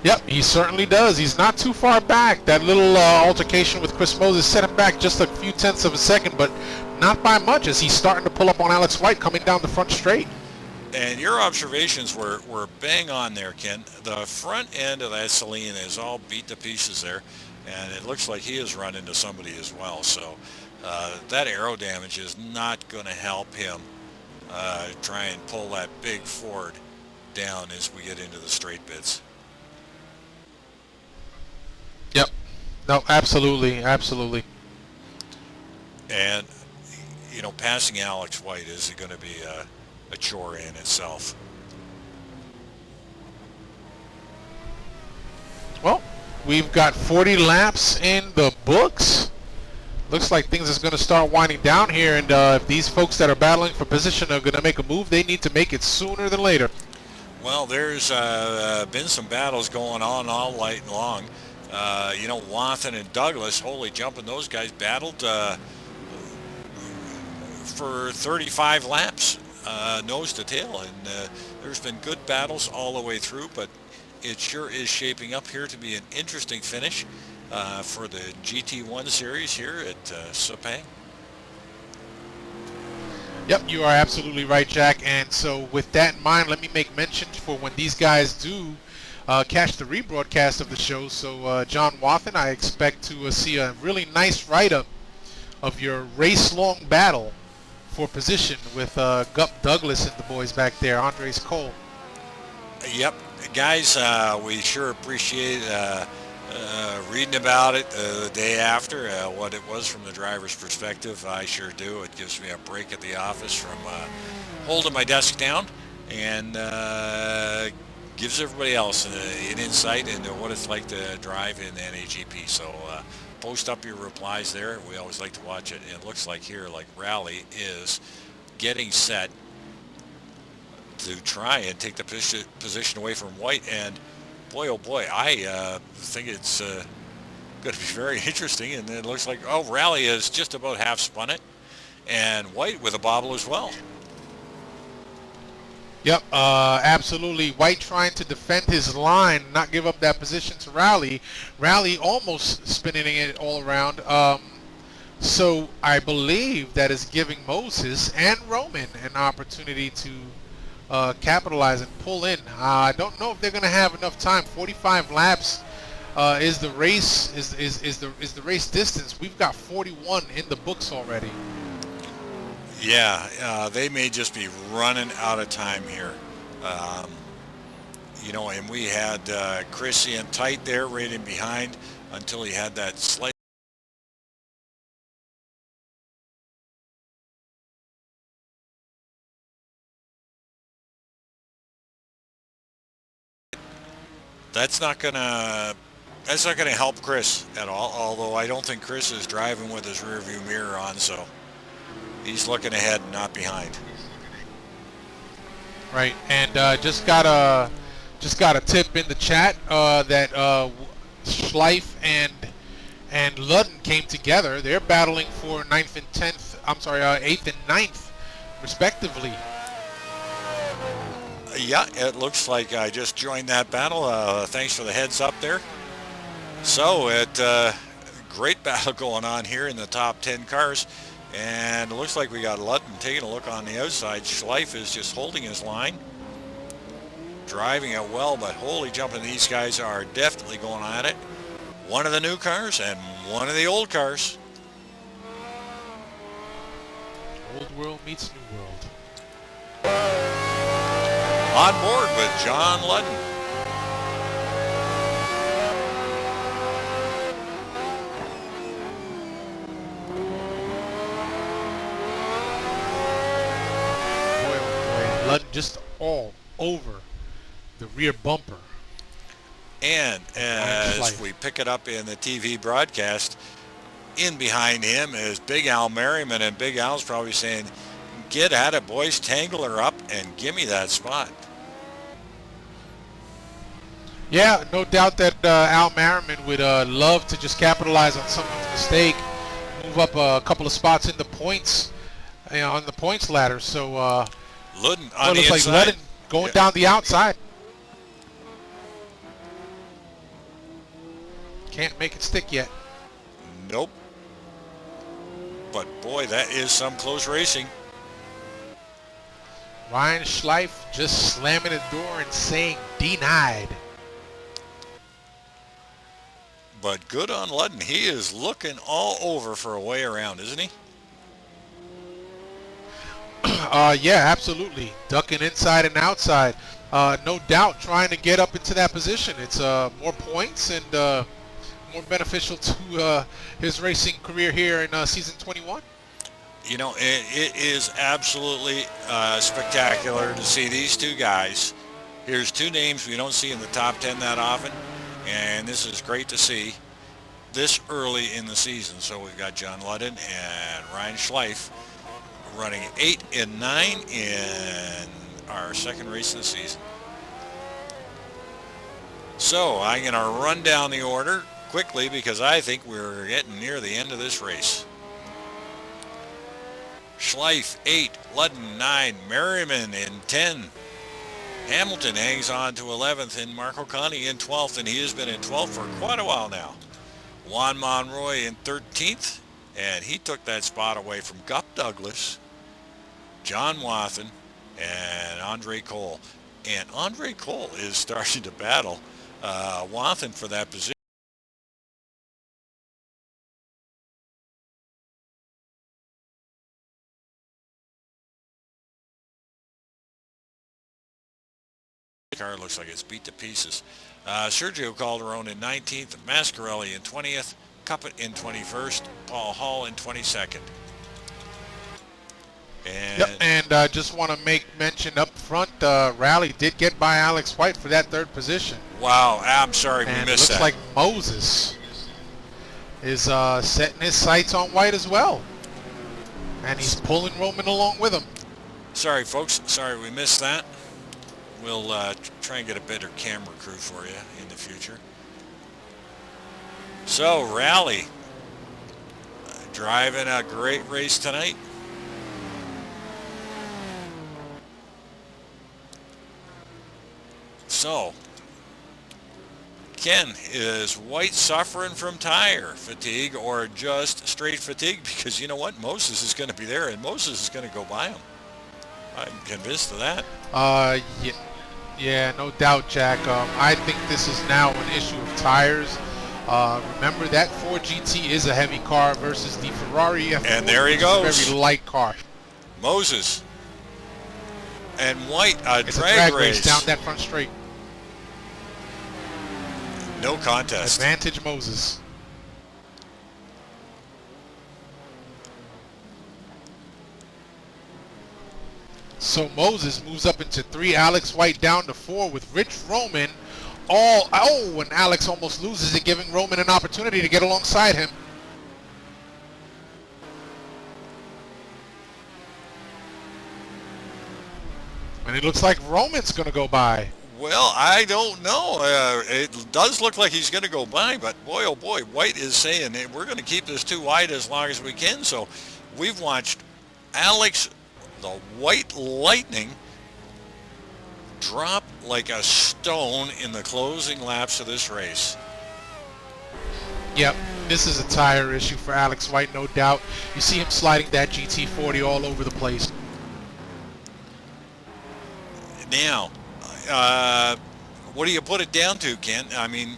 Yep, he certainly does. He's not too far back. That little altercation with Chris Moses set him back just a few tenths of a second, but not by much as he's starting to pull up on Alex White coming down the front straight. And your observations were bang on there, Ken. The front end of that Celine is all beat to pieces there, and it looks like he has run into somebody as well. So that aero damage is not going to help him try and pull that big Ford down as we get into the straight bits. Yep. No, absolutely, absolutely. And, you know, passing Alex White is going to be a chore in itself. Well, we've got 40 laps in the books. Looks like things is going to start winding down here, and if these folks that are battling for position are going to make a move, they need to make it sooner than later. Well, there's been some battles going on all night long. You know, Watson and Douglas, holy jumping, those guys battled for 35 laps, nose to tail, and there's been good battles all the way through, but it sure is shaping up here to be an interesting finish for the GT1 series here at Sepang. Yep, you are absolutely right, Jack. And so with that in mind, let me make mention for when these guys do catch the rebroadcast of the show. So John Wathen, I expect to see a really nice write-up of your race-long battle for position with Gup Douglas and the boys back there, Andres Cole. Yep, guys, we sure appreciate reading about it the day after, what it was from the driver's perspective. I sure do. It gives me a break at the office from holding my desk down, and gives everybody else an insight into what it's like to drive in NAGP. So post up your replies there. We always like to watch it. It looks like here, like Rally is getting set to try and take the position away from White, and boy, oh boy, I think it's going to be very interesting. And it looks like, oh, Rally is just about half spun it, and White with a bobble as well. Yep, absolutely. White trying to defend his line, not give up that position to Rally. Rally almost spinning it all around. So I believe that is giving Moses and Roman an opportunity to capitalize and pull in. I don't know if they're going to have enough time. 45 laps is the race is the race distance. We've got 41 in the books already. Yeah, they may just be running out of time here. You know, and we had Chris in tight there, right in behind, until he had that slight. That's not gonna help Chris at all. Although I don't think Chris is driving with his rear view mirror on, so he's looking ahead and not behind. Right, and just got a tip in the chat that Schleif and Ludden came together. They're battling for 9th and 10th. I'm sorry, 8th and 9th, respectively. Yeah, it looks like I just joined that battle. Thanks for the heads up there. So great battle going on here in the top 10 cars. And it looks like we got Ludden taking a look on the outside. Schleif is just holding his line, driving it well, but holy jumping, these guys are definitely going at it. One of the new cars and one of the old cars. Old world meets new world. On board with John Ludden. Ludden just all over the rear bumper. And as we pick it up in the TV broadcast, in behind him is Big Al Merriman, and Big Al's probably saying, get at it, boys, tangle her up and give me that spot. Yeah, no doubt that Al Merriman would love to just capitalize on someone's mistake, move up a couple of spots in the points, on the points ladder. So Ludden on the inside. inside. Like Ludden going down the outside. Can't make it stick yet. Nope. But boy, that is some close racing. Ryan Schleif just slamming the door and saying denied. But good on Ludden. He is looking all over for a way around, isn't he? Yeah, absolutely. Ducking inside and outside. No doubt trying to get up into that position. It's more points and more beneficial to his racing career here in season 21. You know, it is absolutely spectacular to see these two guys. Here's two names we don't see in the top 10 that often, and this is great to see this early in the season. So we've got John Ludden and Ryan Schleif running 8 and 9 in our second race of the season. So I'm going to run down the order quickly because I think we're getting near the end of this race. Schleif 8, Ludden 9, Merriman in 10. Hamilton hangs on to 11th and Marco Conti in 12th, and he has been in 12th for quite a while now. Juan Monroy in 13th, and he took that spot away from Gup Douglas, John Wathen, and Andre Cole. And Andre Cole is starting to battle Wathen for that position. The car looks like it's beat to pieces. Sergio Calderon in 19th, Mascarelli in 20th, Cuppet in 21st, Paul Hall in 22nd. And Yep, and I just want to make mention up front, Rally did get by Alex White for that third position. wow, I'm sorry we And it missed looks that. like Moses is setting his sights on White as well. And he's pulling Roman along with him. Sorry, folks. Sorry we missed that. We'll try and get a better camera crew for you in the future. So, Rally driving a great race tonight. So, Ken, is White suffering from tire fatigue or just straight fatigue? Because you know what? Moses is going to be there, and Moses is going to go by him. I'm convinced of that. Yeah, no doubt, Jack. I think this is now an issue of tires. Remember that Ford GT is a heavy car versus the Ferrari F4, And there he which is a goes. very light car. Moses and White, It's drag a drag race. race down that front straight. No contest. Advantage Moses. So Moses moves up into 3, Alex White down to 4 with Rich Roman. And Alex almost loses it, giving Roman an opportunity to get alongside him. And it looks like Roman's going to go by. Well, I don't know. It does look like he's going to go by, but boy, oh boy, White is saying, hey, we're going to keep this too wide as long as we can. So we've watched Alex, the White Lightning, drop like a stone in the closing laps of this race. Yep, this is a tire issue for Alex White, no doubt. You see him sliding that GT40 all over the place. Now, what do you put it down to, Ken? I mean,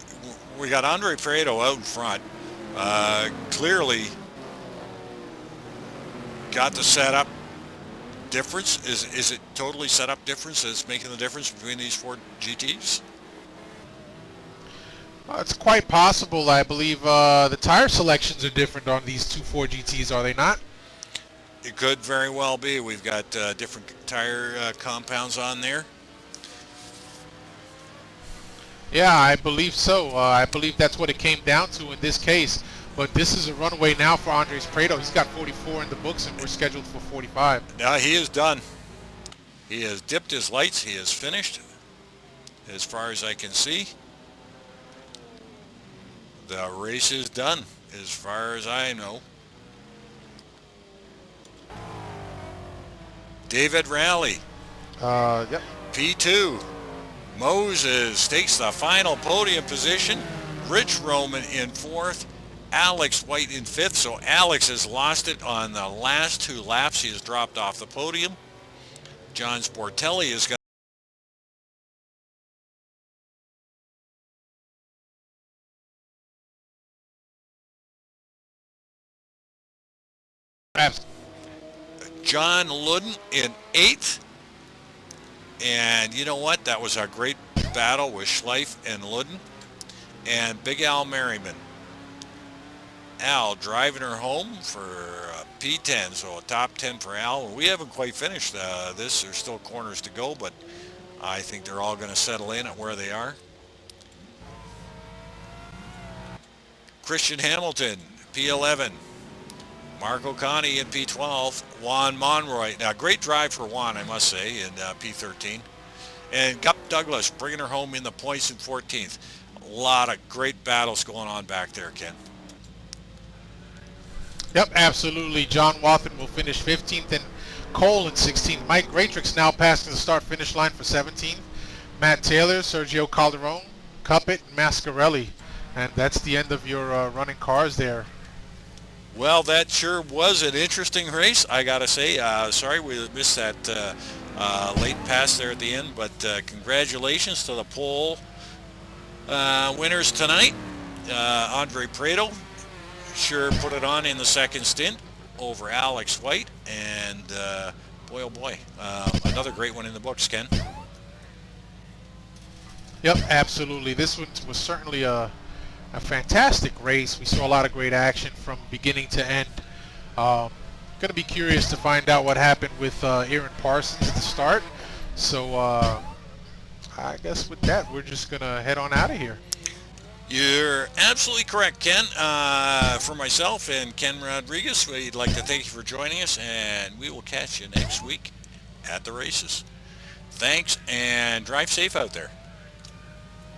we got Andre Prieto out in front. Clearly got the setup difference. Is it totally setup difference that's making the difference between these four GTs? It's quite possible. I believe the tire selections are different on these two Ford GTs, are they not? It could very well be. We've got different tire compounds on there. Yeah, I believe so. I believe that's what it came down to in this case. But this is a runaway now for Andres Prieto. He's got 44 in the books, and we're scheduled for 45. Now he is done. He has dipped his lights. He is finished, as far as I can see. The race is done, as far as I know. David Rowley, Yep. P2. Moses takes the final podium position. Rich Roman in 4th. Alex White in 5th. So Alex has lost it on the last 2 laps. He has dropped off the podium. John Sportelli is going Abs- John Ludden in 8th. And you know what? That was a great battle with Schleif and Ludden. And Big Al Merriman. Al driving her home for a P10, so a top 10 for Al. We haven't quite finished this. There's still corners to go, but I think they're all going to settle in at where they are. Christian Hamilton, P11. Marco Conti in P12. Juan Monroy. Now, great drive for Juan, I must say, in P13. And Gup Douglas bringing her home in the points in 14th. A lot of great battles going on back there, Ken. Yep, absolutely. John Wathen will finish 15th and Cole in 16th. Mike Gratrix now passing the start-finish line for 17th. Matt Taylor, Sergio Calderon, Cuppet, and Mascarelli. And that's the end of your running cars there. Well, that sure was an interesting race, I got to say. Sorry we missed that late pass there at the end, but congratulations to the pole winners tonight. Andre Prieto sure put it on in the second stint over Alex White, and boy, oh boy, another great one in the books, Ken. Yep, absolutely. This one was certainly a fantastic race. We saw a lot of great action from beginning to end. Going to be curious to find out what happened with Aaron Parsons at the start. So I guess with that, we're just going to head on out of here. You're absolutely correct, Ken. For myself and Ken Rodriguez, we'd like to thank you for joining us, and we will catch you next week at the races. Thanks, and drive safe out there.